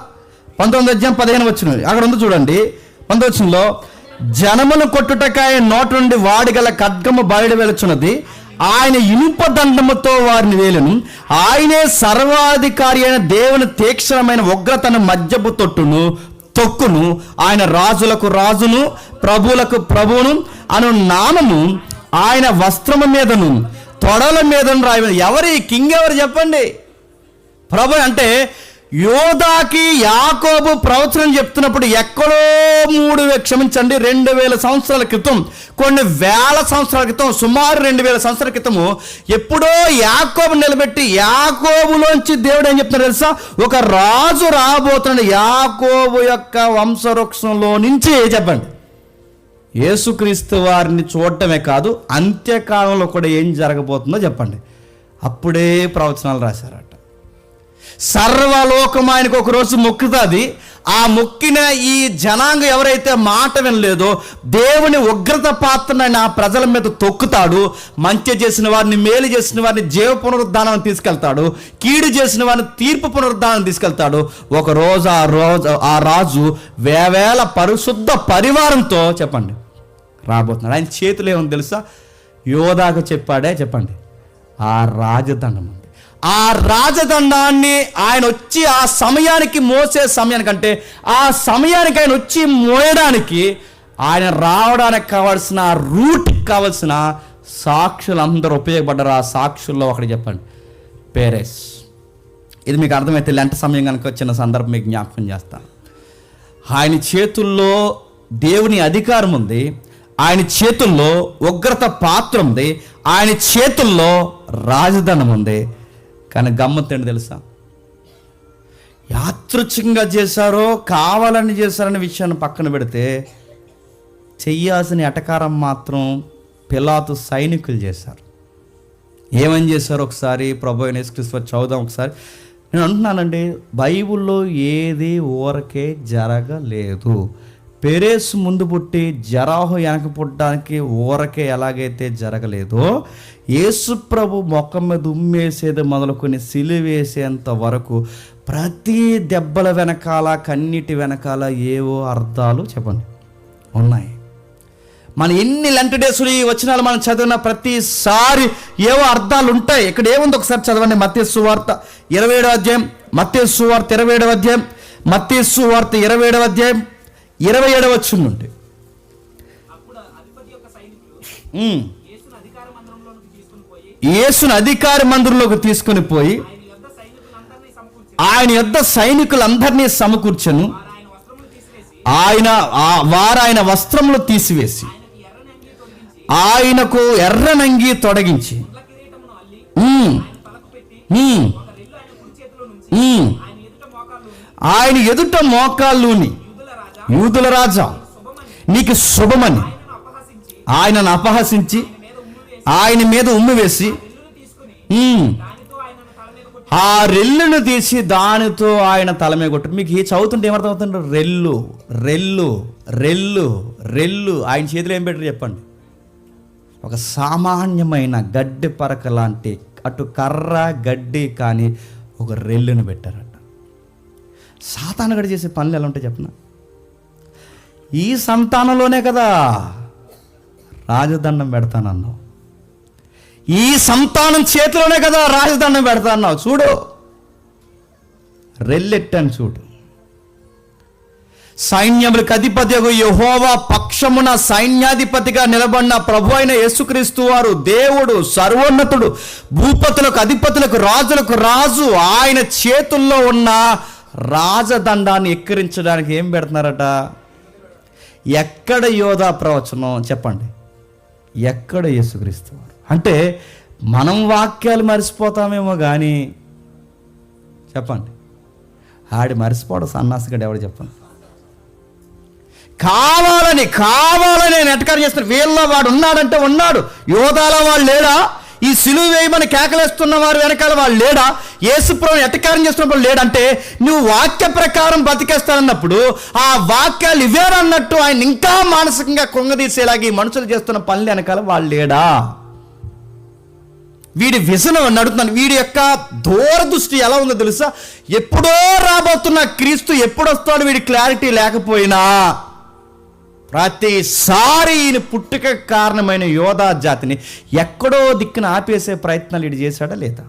19వ అధ్యాయం 15 వచనం అక్కడ ఉంది చూడండి. 19వ వచనంలో, జనమును కొట్టుటకాయ నోట నుండి వాడిగల ఖడ్గము బయట వెలుచున్నది. ఆయన ఇనుప దండముతో వారిని వేలును. ఆయనే సర్వాధికారి అయిన దేవుని తీక్షణమైన ఉగ్రతను మధ్యపు తొక్కును. ఆయన రాజులకు రాజును ప్రభువులకు ప్రభువును అను నామము ఆయన వస్త్రము మీదను తొడల మీదను రాయ. ఎవరి కింగ్ ఎవరు చెప్పండి? ప్రభు అంటే యోధాకి యాకోబు ప్రవచనం చెప్తున్నప్పుడు ఎక్కడో 2000 సంవత్సరాల క్రితం, కొన్ని వేల సంవత్సరాల క్రితం, సుమారు 2000 సంవత్సరాల క్రితము ఎప్పుడో యాకోబు నిలబెట్టి యాకోబులోంచి దేవుడు ఏం చెప్తున్నాడు తెలుసా? ఒక రాజు రాబోతున్నాడు యాకోబు యొక్క వంశవృక్షంలో నుంచి. చెప్పండి, యేసుక్రీస్తు వారిని చూడటమే కాదు, అంత్యకాలంలో కూడా ఏం జరగబోతుందో చెప్పండి. అప్పుడే ప్రవచనాలు రాశారట. సర్వలోకం ఆయనకు ఒకరోజు మొక్కుతుంది. ఆ మొక్కిన ఈ జనాంగం ఎవరైతే మాట వినలేదో దేవుని ఉగ్రత పాత్రని ఆ ప్రజల మీద తొక్కుతాడు. మంచి చేసిన వారిని, మేలు చేసిన వారిని జీవ పునరుద్ధానం తీసుకెళ్తాడు. కీడు చేసిన వారిని తీర్పు పునరుద్ధానం తీసుకెళ్తాడు. ఒకరోజు ఆ రాజు వేవేల పరిశుద్ధ పరివారంతో చెప్పండి రాబోతున్నాడు. ఆయన చేతులు ఏమని తెలుసా? యోధాకు చెప్పాడే చెప్పండి, ఆ రాజదండం ఉంది. ఆ రాజదండాన్ని ఆయన వచ్చి ఆ సమయానికి మోసే సమయానికంటే ఆ సమయానికి ఆయన వచ్చి మోయడానికి, ఆయన రావడానికి కావాల్సిన రూట్ కావాల్సిన సాక్షులు అందరూ ఉపయోగపడ్డారు. ఆ సాక్షుల్లో ఒకటి చెప్పండి, పేరెస్. ఇది మీకు అర్థమైతే లెంట సమయం కనుక వచ్చిన సందర్భం మీకు జ్ఞాపకం చేస్తాను. ఆయన చేతుల్లో దేవుని అధికారం ఉంది. ఆయన చేతుల్లో ఉగ్రత పాత్ర ఉంది. ఆయన చేతుల్లో రాజదండం ఉంది. కానీ గమ్మత్తేంటి తెలుసా? యాదృచ్ఛికంగా చేశారో కావాలని చేశారనే విషయాన్ని పక్కన పెడితే, చెయ్యాల్సిన ఎటకారం మాత్రం పిలాతు సైనికులు చేశారు. ఏమని చేశారు ఒకసారి ప్రభు అయిన యేసుక్రీస్తు చదువుదాం ఒకసారి. నేను అంటున్నానండి, బైబిల్లో ఏది ఊరకే జరగలేదు. పెరేసు ముందు పుట్టి జరాహు వెనక పుట్టడానికి ఊరకే ఎలాగైతే జరగలేదో, యేసు ప్రభు మొక్కం మీద ఉమ్మేసేది మొదలుకొని సిలువేసేంత వరకు ప్రతి దెబ్బల వెనకాల, కన్నీటి వెనకాల ఏవో అర్థాలు చెప్పండి ఉన్నాయి. మన ఎన్ని లెంట్ డేసులు ఈ వచనాలు మనం చదివిన ప్రతిసారి ఏవో అర్థాలు ఉంటాయి. ఇక్కడ ఏముంది ఒకసారి చదవండి. మత్తయి సువార్త 27వ అధ్యాయం, మత్తయి సువార్త 27వ అధ్యాయం, మత్తయి సువార్త 27వ అధ్యాయం 27వ వచనం నుండి. యేసును అధికార మందిరంలోకి తీసుకుని పోయి ఆయన యొద్ద సైనికులందరినీ సమకూర్చెను. ఆయన వస్త్రములు తీసివేసి ఆయనకు ఎర్రనంగి తొడిగించి ఆయన ఎదుట మోకాళ్ళుని యూదుల రాజా నీకు శుభమని ఆయనను అపహసించి ఆయన మీద ఉమ్మి వేసి ఆ రెల్లును తీసి దానితో ఆయన తల మీద కొట్టు. మీకు ఈ చదువుతుంటే ఏమర్థం అవుతుంది? రెల్లు రెల్లు రెల్లు రెల్లు. ఆయన చేతిలో ఏం పెట్టారు చెప్పండి? ఒక సామాన్యమైన గడ్డి పరక లాంటి, అటు కర్ర గడ్డి కానీ ఒక రెల్లును పెట్టారట. సాతానుగాడు చేసే పనులు ఎలా ఉంటాయి చెప్పనా? ఈ సంతానంలోనే కదా రాజదండం పెడతానన్నావు, ఈ సంతానం చేతిలోనే కదా రాజదండం పెడతాన్నావు. చూడు, రెల్లెట్టని చూడు. సైన్యములకు అధిపతియగు యెహోవా పక్షమున సైన్యాధిపతిగా నిలబడిన ప్రభు అయిన యేసుక్రీస్తు వారు దేవుడు, సర్వోన్నతుడు, భూపతులకు అధిపతులకు రాజులకు రాజు, ఆయన చేతుల్లో ఉన్న రాజదండాన్ని ఎక్కిరించడానికి ఏం పెడుతున్నారట? ఎక్కడ యోధా ప్రవచనం చెప్పండి? ఎక్కడ యేసుక్రీస్తు వారు? అంటే మనం వాక్యాలు మర్చిపోతామేమో కానీ చెప్పండి, ఆడి మర్చిపోవడం సన్నాసిగాడు ఎవడు చెప్పండి? కావాలని నెటకారం చేస్తారు. వీళ్ళ వాడు ఉన్నాడంటే ఉన్నాడు, యోధాలో వాడు లేడా? ఈ సిలువ వేయమని కేకలేస్తున్న వారు వెనకాల వాళ్ళు లేడా? యేసుప్రభుని ఎటకారం చేస్తున్నప్పుడు లేడంటే నువ్వు వాక్య ప్రకారం బతికేస్తానన్నప్పుడు ఆ వాక్యాలు ఇవేరన్నట్టు ఆయన ఇంకా మానసికంగా కొంగదీసేలాగా ఈ మనుషులు చేస్తున్న పనులు వెనకాల వాళ్ళు లేడా? వీడి విజన్ నడుతున్నాను. వీడి యొక్క దూరదృష్టి ఎలా ఉందో తెలుసా? ఎప్పుడో రాబోతున్న క్రీస్తు ఎప్పుడు వస్తాడు వీడి క్లారిటీ లేకపోయినా ప్రతిసారి ఈయన పుట్టుక కారణమైన యోధా జాతిని ఎక్కడో దిక్కున ఆపేసే ప్రయత్నాలు వీడు చేశాడా లేదా?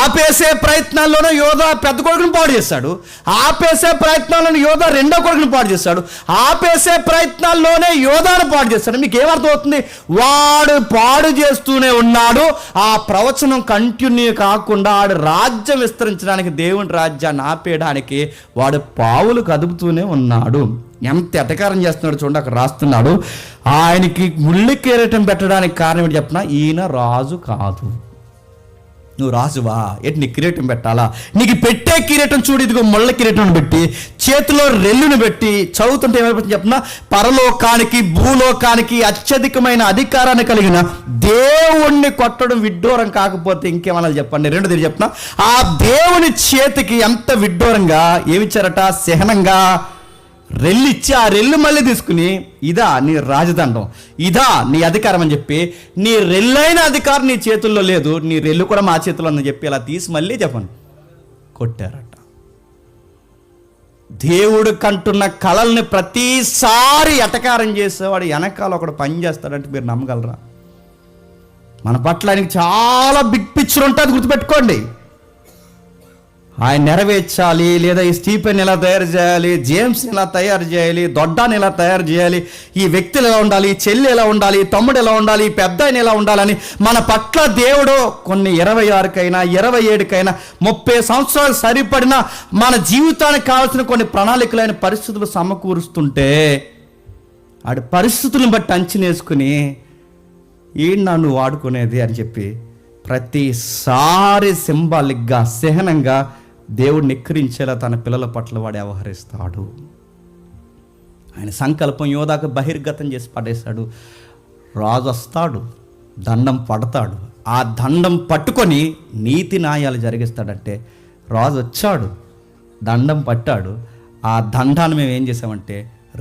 ఆపేసే ప్రయత్నాల్లోనే యోధా పెద్ద కొడుకుని పాడు చేశాడు, ఆపేసే ప్రయత్నాల్లోనే యోధా రెండో కొడుకుని పాడు చేశాడు, ఆపేసే ప్రయత్నాల్లోనే యోధాను పాడు చేశాడు. మీకు ఏమర్థం అవుతుంది? వాడు పాడు చేస్తూనే ఉన్నాడు. ఆ ప్రవచనం కంటిన్యూ కాకుండా వాడు రాజ్యం విస్తరించడానికి, దేవుని రాజ్యాన్ని ఆపేయడానికి వాడు పావులు కదుపుతూనే ఉన్నాడు. ఎంత ఎటకారం చేస్తున్నాడు చూడండి. అక్కడ రాస్తున్నాడు, ఆయనకి ముళ్ళు కిరీటం పెట్టడానికి కారణం ఏంటి చెప్పిన? ఈయన రాజు కాదు. నువ్వు రాజువా? ఏంటి నీ కిరీటం పెట్టాలా? నీకు పెట్టే కిరీటం చూడు, ఇదిగో ముళ్ళ కిరీటం పెట్టి చేతిలో రెల్లును పెట్టి చదువుతుంటే ఏమైపోతుంది చెప్పిన? పరలోకానికి భూలోకానికి అత్యధికమైన అధికారాన్ని కలిగిన దేవుణ్ణి కొట్టడం విడ్డూరం కాకపోతే ఇంకేమన్నా చెప్పండి? రెండు తీరు చెప్పిన ఆ దేవుని చేతికి ఎంత విడ్డూరంగా ఏమిచ్చారట? సహనంగా రెల్లిచ్చి ఆ రెల్లు మళ్ళీ తీసుకుని ఇదా నీ రాజదండం, ఇదా నీ అధికారం అని చెప్పి, నీ రెల్లైన అధికారం నీ చేతుల్లో లేదు, నీ రెల్లు కూడా మా చేతుల్లో ఉందని చెప్పి అలా తీసి మళ్ళీ చెప్పండి కొట్టారట. దేవుడు కంటున్న కళల్ని ప్రతిసారి ఎటకారం చేసేవాడు వెనకాల ఒకడు పని చేస్తాడంటే మీరు నమ్మగలరా? మన పట్ల ఆయనకి చాలా బిగ్ పిక్చర్ ఉంటుంది, గుర్తుపెట్టుకోండి. ఆయన నెరవేర్చాలి, లేదా ఈ స్టీఫెన్ ఎలా తయారు చేయాలి, జేమ్స్ ఎలా తయారు చేయాలి, దొడ్డాన్ని ఎలా తయారు చేయాలి, ఈ వ్యక్తులు ఎలా ఉండాలి, చెల్లి ఎలా ఉండాలి, తమ్ముడు ఎలా ఉండాలి, పెద్ద ఆయన ఎలా ఉండాలని మన పట్ల దేవుడు కొన్ని 26కైనా 27కైనా 30 సంవత్సరాలు సరిపడిన మన జీవితానికి కావాల్సిన కొన్ని ప్రణాళికలైన పరిస్థితులు సమకూరుస్తుంటే ఆడి పరిస్థితులను బట్టి అంచనేసుకుని ఏంటి నన్ను వాడుకునేది అని చెప్పి ప్రతిసారి సింబాలిక్గా సహనంగా దేవుడిని ఎక్కిరించేలా తన పిల్లల పట్ల వాడు వ్యవహరిస్తాడు. ఆయన సంకల్పం యోధాకు బహిర్గతం చేసి పడేశాడు. రాజు వస్తాడు, దండం పడతాడు, ఆ దండం పట్టుకొని నీతి న్యాయాలు జరిగిస్తాడంటే రాజు వచ్చాడు, దండం పట్టాడు, ఆ దండాన్ని మేము ఏం చేసామంటే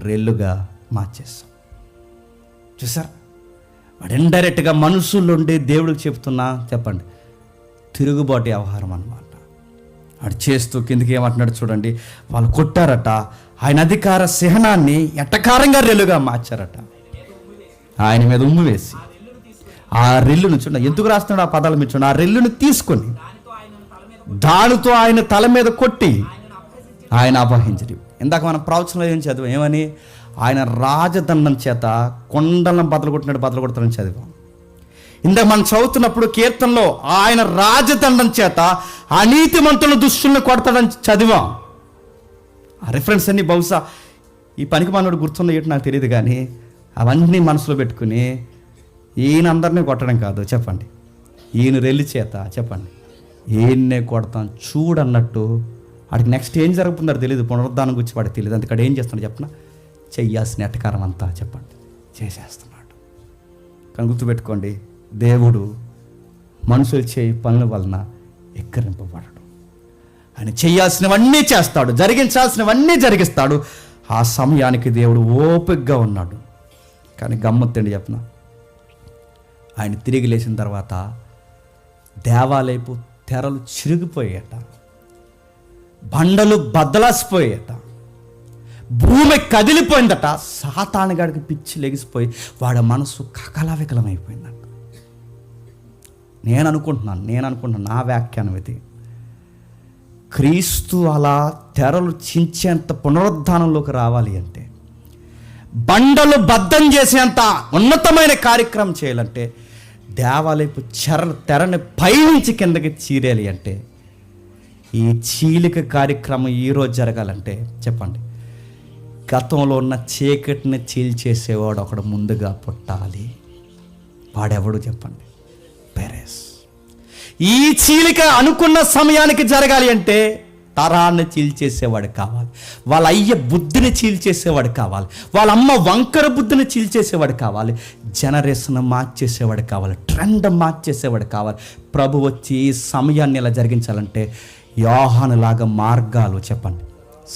రెల్లుగా మార్చేస్తాం. చూసారా? వాడు ఇండైరెక్ట్గా మనుషులుండి దేవుడికి చెప్తున్నా చెప్పండి తిరుగుబాటు వ్యవహారం అన్నమాట. వాడు చేస్తూ కిందికి ఏమంటున్నాడు చూడండి. వాళ్ళు కొట్టారట, ఆయన అధికార సహనాన్ని ఎట్టకారంగా రెల్లుగా మార్చారట. ఆయన మీద ఉమ్ము వేసి ఆ రెల్లును చూడండి, ఎందుకు రాస్తున్నాడు ఆ పదాలు మీరు చూడండి. ఆ రెల్లును తీసుకొని దానితో ఆయన తల మీద కొట్టి ఆయన అపహరించడు. ఇందాక మనం ప్రవచనంలో ఏం చదివాం? ఏమని? ఆయన రాజదండం చేత కొండలను బదలు కొడతాడని చదివాం. ఇందాక మనం చదువుతున్నప్పుడు కీర్తనలో ఆయన రాజదండం చేత అనీతిమంతుల దుష్టులను కొడతాడని చదివాం. ఆ రిఫరెన్స్ అన్ని బహుశా ఈ పనికి మనోడు గుర్తుందో ఏంటో నాకు తెలియదు, కానీ అవన్నీ మనసులో పెట్టుకుని ఈయన అందరినీ కొట్టడం కాదు, చెప్పండి, ఈయన రెల్లి చేత చెప్పండి ఈయన్నే కొడతాం చూడన్నట్టు వాడికి నెక్స్ట్ ఏం జరుగుతుందో తెలియదు, పునరుద్ధానం గురించి వాడికి తెలియదు. అందుకని ఏం చేస్తున్నాడు చెప్పిన, చెయ్యాల్సిన ఎటకారం అంతా చెప్పండి చేసేస్తున్నాడు. కానీ గుర్తుపెట్టుకోండి, దేవుడు మనుషులు చేయి పనుల వలన ఎక్కరింపబడడు. ఆయన చేయాల్సినవన్నీ చేస్తాడు, జరిగించాల్సినవన్నీ జరిగిస్తాడు. ఆ సమయానికి దేవుడు ఓపికగా ఉన్నాడు. కానీ గమ్మత్తండి చెప్పిన, ఆయన తిరిగి లేచిన తర్వాత దేవాలయపు తెరలు చిరిగిపోయాయట, బండలు బద్దలాసిపోయాయట, భూమి కదిలిపోయిందట. సాతానుగాడికి పిచ్చి లెగిసిపోయి వాడి మనసు కకలవికలమైపోయిందట. నేను అనుకుంటున్నాను, నా వ్యాఖ్యానం ఇది. క్రీస్తు అలా తెరలు చించేంత పునరుద్ధానంలోకి రావాలి అంటే, బండలు బద్దం చేసేంత ఉన్నతమైన కార్యక్రమం చేయాలంటే, దేవాలయపు తెరని పైనుంచి కిందకి చీరేయాలి అంటే, ఈ చీలిక కార్యక్రమం ఈరోజు జరగాలంటే చెప్పండి, గతంలో ఉన్న చీకటిని చీల్చేసేవాడు ఒకడు ముందుగా పుట్టాలి. వాడెవడు చెప్పండి, పెరెస్. ఈ చీలిక అనుకున్న సమయానికి జరగాలి అంటే తరాన్ని చీల్చేసేవాడు కావాలి, వాళ్ళ అయ్య బుద్ధిని చీల్చేసేవాడు కావాలి, వాళ్ళ అమ్మ వంకర బుద్ధిని చీల్చేసేవాడు కావాలి, జనరేషన్ మార్చేసేవాడు కావాలి, ట్రెండ్ మార్చేసేవాడు కావాలి. ప్రభు వచ్చి ఈ సమయాన్ని ఇలా జరిగించాలంటే యోహానులాగా మార్గాలు చెప్పండి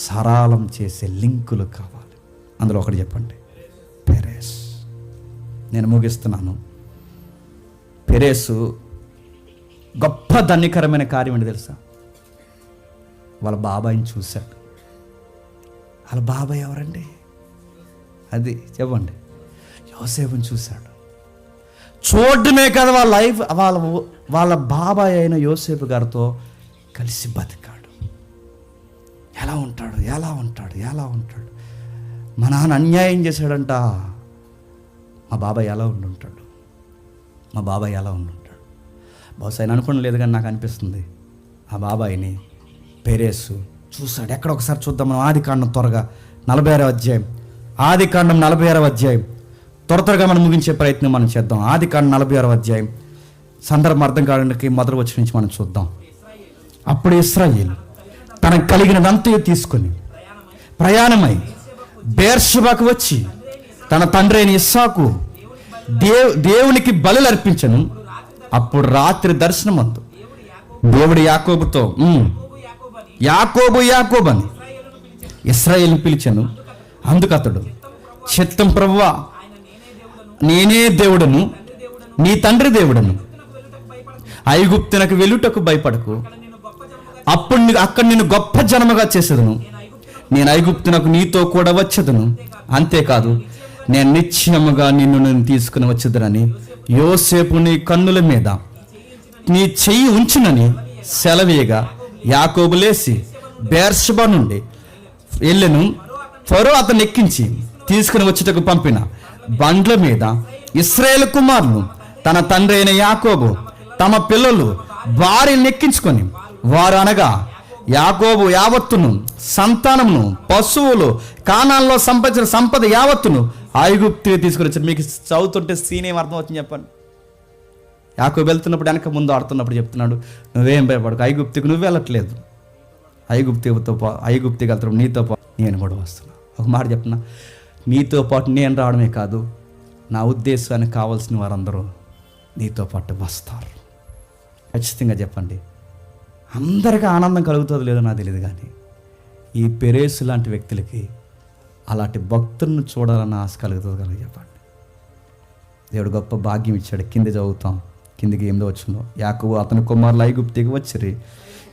సరళం చేసే లింకులు కావాలి. అందులో ఒకటి చెప్పండి, పెరెస్. నేను ముగిస్తున్నాను. పెరెసు గొప్ప ధన్యకరమైన కార్యం ఏంటి తెలుసా? వాళ్ళ బాబాయిని చూశాడు. వాళ్ళ బాబాయ్ ఎవరండి? అది చెప్పండి, యోసేపుని చూశాడు. చూడడమే కదా వాళ్ళ లైఫ్, వాళ్ళ బాబాయ్ అయిన యోసేపు గారితో కలిసి బతికాడు. ఎలా ఉంటాడు. మా నాన్న అన్యాయం చేశాడంట, మా బాబాయ్ ఎలా ఉండుంటాడు. బహుశా ఆయన అనుకోవడం లేదు, కానీ నాకు అనిపిస్తుంది ఆ బాబాయిని పెరేసు చూశాడు. ఎక్కడ ఒకసారి చూద్దాం మనం. ఆదికాండం త్వరగా 46వ అధ్యాయం, ఆదికాండం 46వ అధ్యాయం త్వరగా మనం ముగించే ప్రయత్నం మనం చేద్దాం. ఆదికాండం 46వ అధ్యాయం సందర్భం అర్థం కావడానికి మొదటి వచ్చి నుంచి మనం చూద్దాం. అప్పుడు ఇశ్రాయేలు తనకు కలిగినదంతా తీసుకొని ప్రయాణమై బెర్షెబాకు వచ్చి తన తండ్రి అయిన ఇస్సాకు దేవునికి బలులు అర్పించను. అప్పుడు రాత్రి దర్శనమందు దేవుడు యాకోబుతో యాకోబని ఇశ్రాయేలును పిలిచెను. అందుకు అతడు, చిత్తం ప్రభువా, నేనే దేవుడను, నీ తండ్రి దేవుడను. ఐగుప్తునకు వెళ్ళుటకు భయపడకు, అప్పుడు అక్కడ నేను గొప్ప జనముగా చేసేదను. నేను ఐగుప్తునకు నీతో కూడా వచ్చేదను. అంతేకాదు, నేను నిశ్చయముగా నేను తీసుకుని వచ్చేదనని యోసేపు నీ కన్నుల మీద నీ చెయ్యి ఉంచునని సెలవీయగా యాకోబు లేచి బెర్షెబా నుండి వెళ్ళెను. ఫరో అతన్ని ఎక్కించి తీసుకుని వచ్చుటకు పంపిన బండ్ల మీద ఇశ్రాయేలు కుమారులు తన తండ్రి అయిన యాకోబు తమ పిల్లలు భార్యను ఎక్కించుకొని వారు అనగా యాకోబు యావత్తును సంతానమును పశువులు కానాల్లో సంపాదించిన సంపద యావత్తును ఐగుప్తు తీసుకుని వచ్చారు. మీకు చదువుతుంటే సీన్ ఏం అర్థం అవుతుంది చెప్పండి. యాకోబు వెళ్తున్నప్పుడు వెనక ముందు ఆడుతున్నప్పుడు చెప్తున్నాడు, నువ్వేం భయపడకు, ఐగుప్తుకు నువ్వు వెళ్ళట్లేదు, ఐగుప్తుకి వెళ్తాడు, నీతో పాటు నేను కూడా వస్తున్నా. ఒక మాట చెప్తున్నా, నీతో పాటు నేను రావడమే కాదు, నా ఉద్దేశానికి కావాల్సిన వారందరూ నీతో పాటు వస్తారు. ఖచ్చితంగా చెప్పండి. అందరికీ ఆనందం కలుగుతుందో లేదో నాకు తెలియదు, కానీ ఈ పెరేసు లాంటి వ్యక్తులకి అలాంటి భక్తులను చూడాలన్న ఆశ కలుగుతుంది కదా చెప్పండి. దేవుడు గొప్ప భాగ్యం ఇచ్చాడు. కింద చదువుతాం, కిందికి 8వ వచనంలో, యాకోబు అతని కుమారులు ఐగుప్తుకి వచ్చిరి.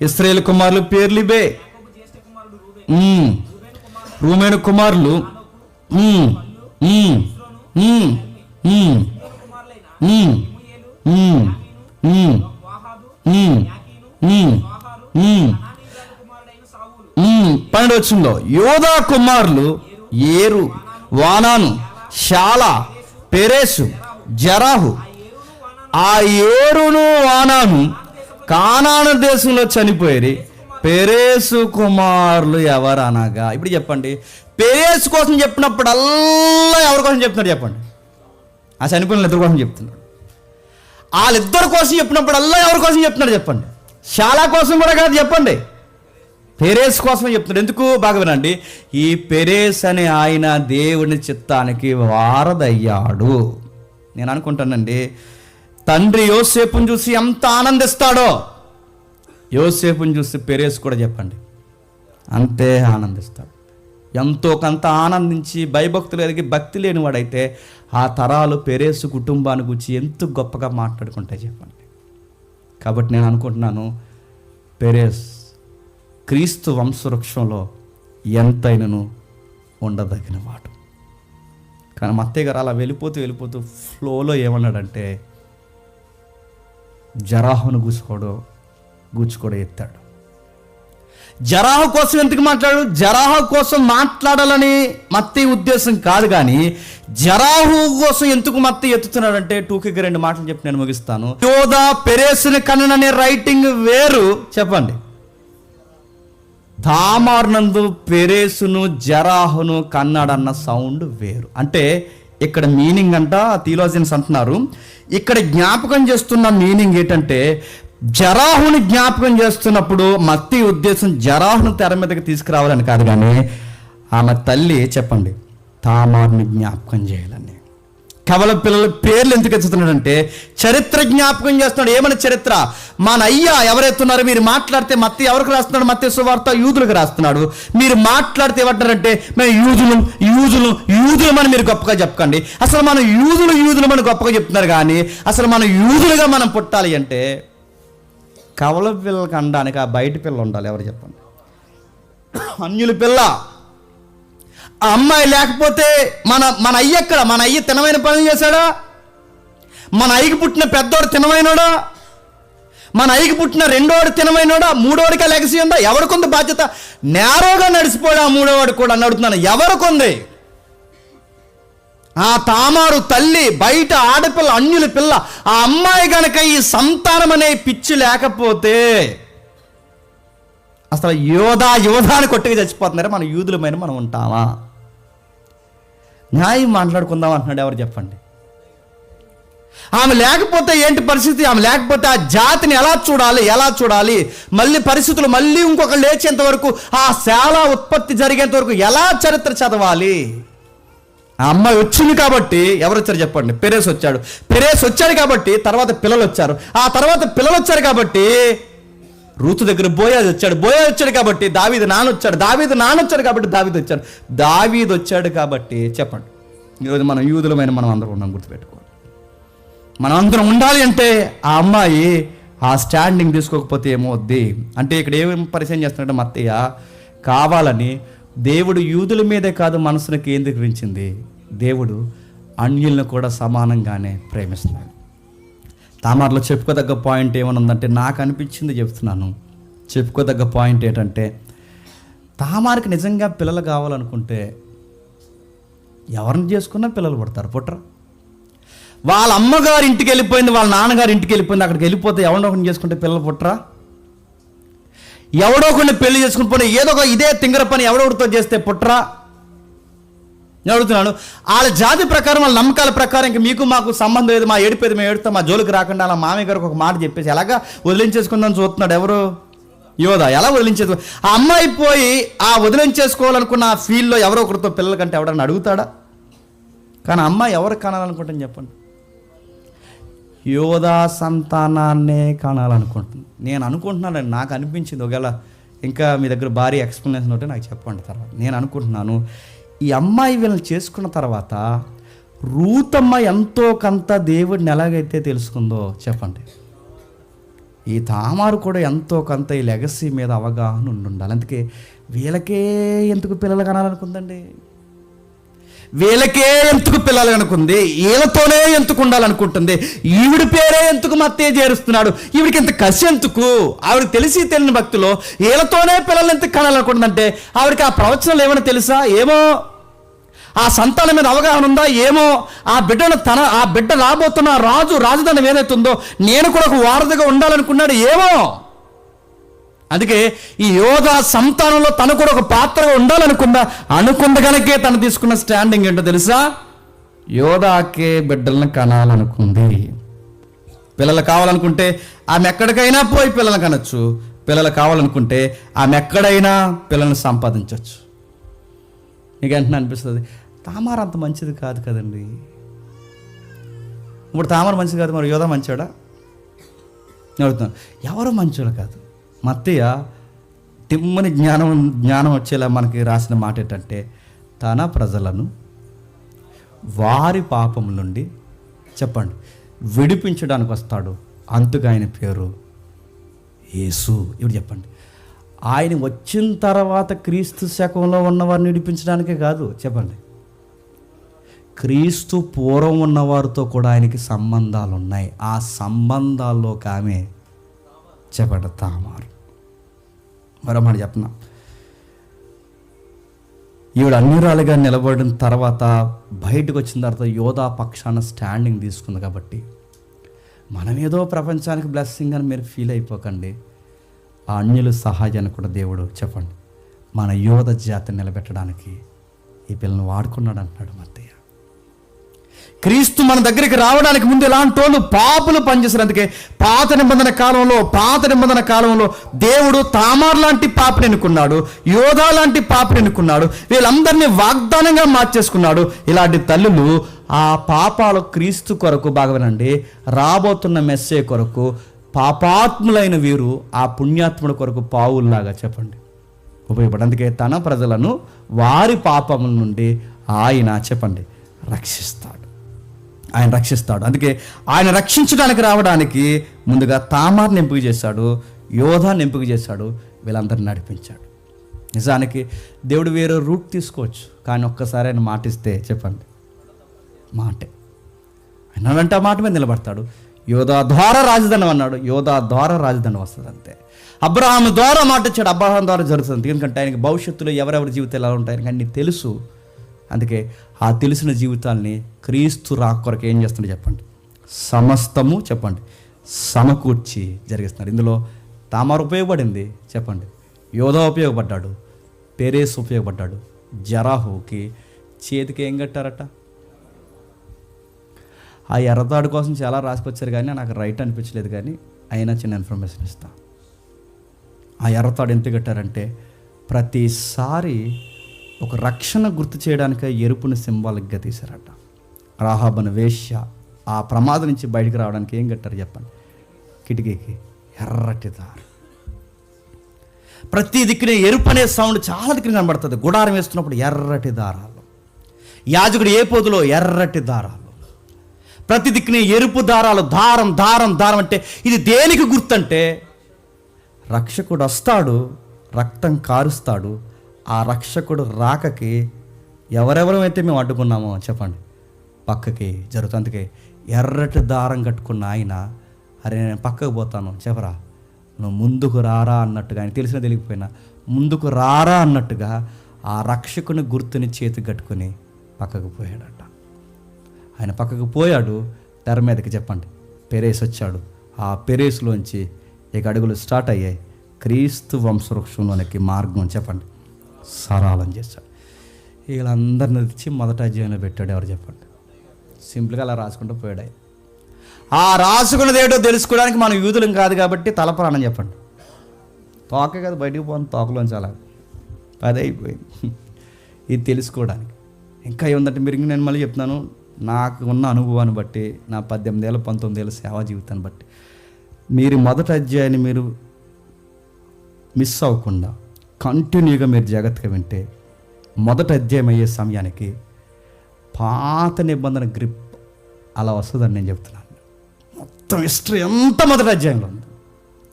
ఇశ్రాయేలు కుమారులు పేర్లు ఇవే. రూబేను కుమారులు పన్నెండవచనంలో యోదా కుమారులు ఏరు, వానాను, షాలా, పెరేసు, జరాహు. ఆ ఏరును వానాను కానాను దేశంలో చనిపోయి పెరేసు కుమారులు ఎవరనగా, ఇప్పుడు చెప్పండి, పెరేస్ కోసం చెప్పినప్పుడల్లా ఎవరి కోసం చెప్తున్నాడు చెప్పండి? ఆ చనిపోయిన ఇద్దరు కోసం చెప్తున్నాడు. వాళ్ళిద్దరి కోసం చెప్పినప్పుడల్లా ఎవరి కోసం చెప్తున్నాడు చెప్పండి? చాలా కోసం కూడా కాదు చెప్పండి, పెరేస్ కోసం చెప్తున్నాడు. ఎందుకు? బాగా వినండి. ఈ పెరేస్ అనే ఆయన దేవుని చిత్తానికి వారధయ్యాడు. నేను అనుకుంటానండి, తండ్రి యోసేపుని చూసి ఎంత ఆనందిస్తాడో, యోసేపుని చూసి పెరేస్ కూడా చెప్పండి అంతే ఆనందిస్తాడు. ఎంతో కొంత ఆనందించి భయభక్తులు కలిగి భక్తి లేనివాడైతే ఆ తరాలు పెరేసు కుటుంబాన్ని గురించి ఎంత గొప్పగా మాట్లాడుకుంటాయి చెప్పండి. కాబట్టి నేను అనుకుంటున్నాను, పెరేస్ క్రీస్తు వంశవృక్షంలో ఎంతైనను ఉండదగిన వాడు. కానీ మత్తయ్య గారు అలా వెళ్ళిపోతూ ఫ్లోలో ఏమన్నాడంటే, జరాహును గూచుకోడు ఎత్తాడు. జరాహు కోసం ఎందుకు మాట్లాడు? జరాహు కోసం మాట్లాడాలని మత్తయి ఉద్దేశం కాదు, కానీ జరాహు కోసం ఎందుకు మత్తయి ఎత్తుతున్నాడంటే, టూకీకి 2 మాటలు చెప్పి నేను ముగిస్తాను. యోధా పెరేసుని కన్నననే రైటింగ్ వేరు చెప్పండి, తామారు నందు పెరేసును జరాహును కన్నాడన్న సౌండ్ వేరు. అంటే ఇక్కడ మీనింగ్ అంట థియోలాజియన్స్ అంటున్నారు, ఇక్కడ జ్ఞాపకం చేస్తున్న మీనింగ్ ఏంటంటే, జరాహుని జ్ఞాపకం చేస్తున్నప్పుడు మత్తయి ఉద్దేశం జరాహును తెర మీదకి తీసుకురావాలని కాదు, కానీ ఆమె తల్లి చెప్పండి తామారుని జ్ఞాపకం చేయాలని. కవల పిల్లల పేర్లు ఎందుకు ఎత్తుతున్నాడంటే చరిత్ర జ్ఞాపకం చేస్తున్నాడు. ఏమని చరిత్ర? మన అయ్యా ఎవరెత్తున్నారు? మీరు మాట్లాడితే మత్తయి ఎవరికి రాస్తున్నాడు? మత్తయి సువార్త యూదులకు రాస్తున్నాడు. మీరు మాట్లాడితే ఏమంటారంటే, మేము యూదులమని మీరు గొప్పగా చెప్పకండి. అసలు మనం యూదులమని గొప్పగా చెప్తున్నారు, కానీ అసలు మనం యూదులుగా మనం పుట్టాలి అంటే కవల పిల్లలకు అనడానికి ఆ బయట పిల్ల ఉండాలి. ఎవరు చెప్పండి? అన్యుల పిల్ల. ఆ అమ్మాయి లేకపోతే మన అయ్య ఎక్కడ? మన అయ్య తినమైన పనులు చేశాడా? మన అయ్యకి పుట్టిన పెద్దోడు తినమైనోడా? మన అయ్యకి పుట్టిన రెండోడు తినమైనోడా? మూడోడికి లెగసీ ఉందా? ఎవరికొంది బాధ్యత? నేరోగా నడిచిపోయాడు ఆ మూడోవాడు కూడా అని అడుగుతున్నాను. ఎవరికొంది? ఆ తామారు తల్లి, బయట ఆడపిల్ల, అన్యుల పిల్ల. ఆ అమ్మాయి గనక ఈ సంతానం అనే పిచ్చి లేకపోతే అసలు యోధాని కొట్టుకు చచ్చిపోతున్నారు. మన యూదులమైన మనం ఉంటామా? న్యాయం మాట్లాడుకుందాం అంటున్నాడు. ఎవరు చెప్పండి? ఆమె లేకపోతే ఏంటి పరిస్థితి? ఆమె లేకపోతే ఆ జాతిని ఎలా చూడాలి? మళ్ళీ పరిస్థితులు మళ్ళీ ఇంకొక లేచేంత వరకు, ఆ శాల ఉత్పత్తి జరిగేంత వరకు ఎలా చరిత్ర చదవాలి? ఆ అమ్మాయి వచ్చింది కాబట్టి ఎవరు వచ్చారు చెప్పండి? పెరేస్ వచ్చాడు కాబట్టి తర్వాత పిల్లలు వచ్చారు. ఆ తర్వాత పిల్లలు వచ్చారు కాబట్టి రూతు దగ్గర బోయాజు వచ్చాడు కాబట్టి దావీదు నానొచ్చాడు కాబట్టి దావీదు వచ్చాడు కాబట్టి చెప్పండి. ఈరోజు మనం యూదులమైన మనం అందరం ఉన్నాం, గుర్తుపెట్టుకోండి. మనం అందరం ఉండాలి అంటే ఆ అమ్మాయి ఆ స్టాండింగ్ తీసుకోకపోతే ఏమవుద్ది అంటే, ఇక్కడ ఏం పరిచయం చేస్తున్నాడంటే మత్తయ్య కావాలని దేవుడు యూదుల మీదే కాదు మనసును కేంద్రీకరించింది, దేవుడు అన్యులను కూడా సమానంగానే ప్రేమిస్తున్నాడు. తామార్లో చెప్పుకోదగ్గ పాయింట్ ఏమనుందంటే, నాకు అనిపించింది చెప్తున్నాను. చెప్పుకోదగ్గ పాయింట్ ఏంటంటే, తామారికి నిజంగా పిల్లలు కావాలనుకుంటే ఎవరిని చేసుకున్నా పిల్లలు పుట్టరా? వాళ్ళ అమ్మగారి ఇంటికి వెళ్ళిపోయింది, వాళ్ళ నాన్నగారి ఇంటికి వెళ్ళిపోయింది, అక్కడికి వెళ్ళిపోతే ఎవరినో ఒకరిని చేసుకుంటే పిల్లలు పుట్టరా? ఎవడో కొన్ని పెళ్లి చేసుకుని పోనీ ఏదో ఒక ఇదే తింగర పని ఎవడొకటితో చేస్తే పుట్టరా? నేను అడుగుతున్నాను. వాళ్ళ జాతి ప్రకారం, వాళ్ళ నమ్మకాల ప్రకారం ఇంక మీకు మాకు సంబంధం లేదు, మా ఏడిపోయేది మేము ఏడుస్తాం, మా జోలికి రాకుండా అలా మామయ్య గారికి ఒక మాట చెప్పేసి ఎలాగా వదిలించేసుకుందని చూస్తున్నాడు. ఎవరు? యోధా. ఎలా వదిలించేసుకో? ఆ అమ్మాయి పోయి ఆ వదిలించేసుకోవాలనుకున్న ఆ ఫీల్డ్లో ఎవరో ఒకరితో పిల్లల కంటే ఎవడన్నా అడుగుతాడా? కానీ అమ్మాయి ఎవరికి కనాలనుకుంటాను చెప్పండి? యోధా సంతానాన్నే కనాలనుకుంటుంది. నేను అనుకుంటున్నానండి, నాకు అనిపించింది. ఒకవేళ ఇంకా మీ దగ్గర భారీ ఎక్స్ప్లెనేషన్ ఉంటే నాకు చెప్పండి తర్వాత. నేను అనుకుంటున్నాను, ఈ అమ్మాయి వీళ్ళని చేసుకున్న తర్వాత రూతమ్మ ఎంతో కొంత దేవుడిని ఎలాగైతే తెలుసుకుందో చెప్పండి, ఈ తామారు కూడా ఎంతో కొంత ఈ లెగసీ మీద అవగాహన ఉండాలి. అందుకే వీళ్ళకే ఎందుకు పిల్లలు కనాలనుకుందండి? వీళ్ళకే ఎందుకు పిల్లలు అనుకుంది? వీళ్ళతోనే ఎందుకు ఉండాలనుకుంటుంది? ఈవిడి పేరే ఎందుకు మత్తయ్య చేరుస్తున్నాడు? ఈవిడికి ఎంత కసి ఎందుకు? ఆవిడకి తెలియని భక్తులు వీళ్ళతోనే పిల్లలు ఎందుకు కనాలనుకుంటుందంటే, ఆవిడకి ఆ ప్రవచనాలు ఏమైనా తెలుసా? ఏమో. ఆ సంతానం మీద అవగాహన ఉందా? ఏమో. ఆ బిడ్డ రాబోతున్న రాజధాని ఏదైతుందో నేను కూడా ఒక వారధిగా ఉండాలనుకున్నాడు. ఏమో. అందుకే ఈ యోధ సంతానంలో తను కూడా ఒక పాత్రగా అనుకుంద కనుకే తను తీసుకున్న స్టాండింగ్ ఏంటో తెలుసా? యోధాకే బిడ్డలను కనాలనుకుంది. పిల్లలు కావాలనుకుంటే ఆమె ఎక్కడికైనా పోయి పిల్లలు కనొచ్చు. పిల్లలు కావాలనుకుంటే ఆమె ఎక్కడైనా పిల్లల్ని సంపాదించవచ్చు. నీకు వెంటనే అనిపిస్తుంది, తామార్ అంత మంచిది కాదు కదండి. ఇప్పుడు తామార్ మంచిది కాదు, మరి యోధ మంచోడా? నేను అడుగుతున్నాను. ఎవరు మంచోడు కాదు. మత్తయ్య తిమ్మని జ్ఞానం వచ్చేలా మనకి రాసిన మాట ఏంటంటే, తన ప్రజలను వారి పాపం నుండి చెప్పండి విడిపించడానికి వస్తాడు, అందుకు ఆయన పేరు యేసు. ఇప్పుడు చెప్పండి, ఆయన వచ్చిన తర్వాత క్రీస్తు శకంలో ఉన్నవారిని విడిపించడానికే కాదు, చెప్పండి క్రీస్తు పూర్వం ఉన్నవారితో కూడా ఆయనకి సంబంధాలు ఉన్నాయి. ఆ సంబంధాల్లోకి ఆమె చెప్పండి తామారు. మరో మాట చెప్పనా, ఈవిడ అన్యురాలుగా నిలబడిన తర్వాత బయటకు వచ్చిన తర్వాత యోధా పక్షాన స్టాండింగ్ తీసుకుంది. కాబట్టి మనం ఏదో ప్రపంచానికి బ్లెస్సింగ్ అని మీరు ఫీల్ అయిపోకండి. ఆ అన్యుల సహాయాన్ని కూడా దేవుడు చెప్పండి మన యోధ జాతిని నిలబెట్టడానికి ఈ పిల్లని వాడుకున్నాడు అంటున్నాడు మత్తయ్య. క్రీస్తు మన దగ్గరికి రావడానికి ముందు ఎలాంటి వాళ్ళు పాపులు పనిచేశారు. అందుకే పాత నిబంధన కాలంలో దేవుడు తామార్ లాంటి పాపని ఎన్నుకున్నాడు, యోధా లాంటి పాపని ఎన్నుకున్నాడు. వీళ్ళందరినీ వాగ్దానంగా మార్చేసుకున్నాడు. ఇలాంటి తల్లులు ఆ పాపాలు క్రీస్తు కొరకు, బాగా వినండి, రాబోతున్న మెస్సే కొరకు పాపాత్ములైన వీరు ఆ పుణ్యాత్ముల కొరకు పావుల్లాగా చెప్పండి ఉపయోగపడు. అందుకే తన ప్రజలను వారి పాపముల నుండి ఆయన చెప్పండి రక్షిస్తాడు. అందుకే ఆయన రక్షించడానికి రావడానికి ముందుగా తామార్ని ఎంపిక చేశాడు, యోధాన్ని ఎంపిక చేశాడు, వీళ్ళందరిని నడిపించాడు. నిజానికి దేవుడు వేరే రూట్ తీసుకోవచ్చు, కానీ ఒక్కసారి ఆయన మాటిస్తే చెప్పండి మాటే ఆయన ఆ మాట మీద నిలబడతాడు. యోధా ద్వారా రాజధాని అన్నాడు, యోధా ద్వారా రాజధాని వస్తుంది అంతే. అబ్రహాం ద్వారా మాట ఇచ్చాడు, అబ్రహాం ద్వారా జరుగుతుంది. ఎందుకంటే ఆయనకి భవిష్యత్తులో ఎవరెవరి జీవితాలు ఎలా ఉంటాయి ఆయనకి అన్నీ తెలుసు. అందుకే ఆ తెలిసిన జీవితాల్ని క్రీస్తు రాకొరకు ఏం చేస్తున్నాడు చెప్పండి సమస్తము చెప్పండి సమకూర్చి జరిగిస్తున్నారు. ఇందులో తామారు ఉపయోగపడింది చెప్పండి, యోధా ఉపయోగపడ్డాడు, పెరేస్ ఉపయోగపడ్డాడు. జరాహుకి చేతికి ఏం కట్టారట? ఆ ఎర్రతాడు కోసం చాలా రాసుకొచ్చారు కానీ నాకు రైట్ అనిపించలేదు, కానీ అయినా చిన్న ఇన్ఫర్మేషన్ ఇస్తా. ఆ ఎర్రతాడు ఎంత కట్టారంటే ప్రతిసారి ఒక రక్షణ గుర్తు చేయడానికి ఎరుపుని సింబాలిక్గా తీశారట. రాహాబను వేశ్య ఆ ప్రమాదం నుంచి బయటికి రావడానికి ఏం కట్టారు చెప్పండి? కిటికీకి ఎర్రటి దారు. ప్రతి దిక్కునే ఎరుపు అనే సౌండ్ చాలా దిక్కున కనబడుతుంది. గుడారం వేస్తున్నప్పుడు ఎర్రటి దారాలు, యాజకుడు ఏ పోదులో ఎర్రటి దారాలు, ప్రతి దిక్కునే ఎరుపు దారాలు, దారం దారం దారం. అంటే ఇది దేనికి గుర్తంటే రక్షకుడు వస్తాడు, రక్తం కారుస్తాడు. ఆ రక్షకుడు రాకకి ఎవరెవరైతే మేము అడ్డుకున్నామో చెప్పండి పక్కకి జరుగుతుంది. అందుకే ఎర్రటి దారం కట్టుకున్న ఆయన, అరే నేను పక్కకు పోతాను చెప్పరా, నువ్వు ముందుకు రారా అన్నట్టుగా, ఆయన తెలిసినా తెలియకపోయినా ముందుకు రారా అన్నట్టుగా ఆ రక్షకుని గుర్తుని చేతికి కట్టుకుని పక్కకు పోయాడట. ఆయన పక్కకు పోయాడు, తెర మీదకి చెప్పండి పెరేస్ వచ్చాడు. ఆ పెరేస్లోంచి ఇక అడుగులు స్టార్ట్ అయ్యాయి. క్రీస్తు వంశవృక్షంలోనికి మార్గం చెప్పండి సరళం చేశాడు. వీళ్ళందరిని తెచ్చి మొదట అధ్యాయంలో పెట్టాడు. ఎవరు చెప్పండి? సింపుల్గా అలా రాసుకుంటూ పోయాడు. ఆ రాసుకున్నది ఏటో తెలుసుకోవడానికి మనం యూదులం కాదు కాబట్టి తలప్రాణం చెప్పండి. తోకే కదా బయటికి పోను, తోకలోంచి అలా అదే అయిపోయింది. ఇది తెలుసుకోవడానికి ఇంకా ఏముందంటే మీరు, నేను మళ్ళీ చెప్తున్నాను, నాకు ఉన్న అనుభవాన్ని బట్టి, నా 18 ఏళ్ళ 19 ఏళ్ళ సేవా జీవితాన్ని బట్టి, మీరు మొదటి అధ్యాయాన్ని మీరు మిస్ అవ్వకుండా కంటిన్యూగా మీరు జాగ్రత్తగా వింటే మొదటి అధ్యాయం అయ్యే సమయానికి పాత నిబంధన గ్రిప్ అలా వస్తుందని నేను చెప్తున్నాను. మొత్తం హిస్టరీ అంతా మొదటి అధ్యాయంలో ఉంది.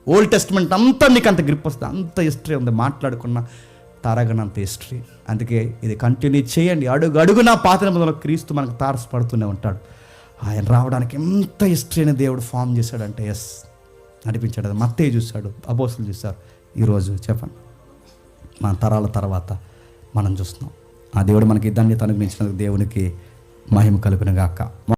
ఓల్డ్ టెస్ట్మెంట్ అంతా మీకు అంత గ్రిప్ వస్తుంది, అంత హిస్టరీ ఉంది, మాట్లాడుకున్న తరగనంత హిస్టరీ. అందుకే ఇది కంటిన్యూ చేయండి. అడుగు అడుగున పాత నిబంధనలో క్రీస్తు మనకు తారసపడుతూనే ఉంటాడు. ఆయన రావడానికి ఎంత హిస్టరీని దేవుడు ఫామ్ చేశాడంటే ఎస్ నడిపించాడు. అది మత్తయి చూశాడు, అపోస్తులు చూశారు. ఈరోజు చెప్పండి మన తరాల తర్వాత మనం చూస్తున్నాం. ఆ దేవుడు మనకి ధన్యత అనుగ్రహించినందుకు దేవునికి మహిమ కలుగును గాక.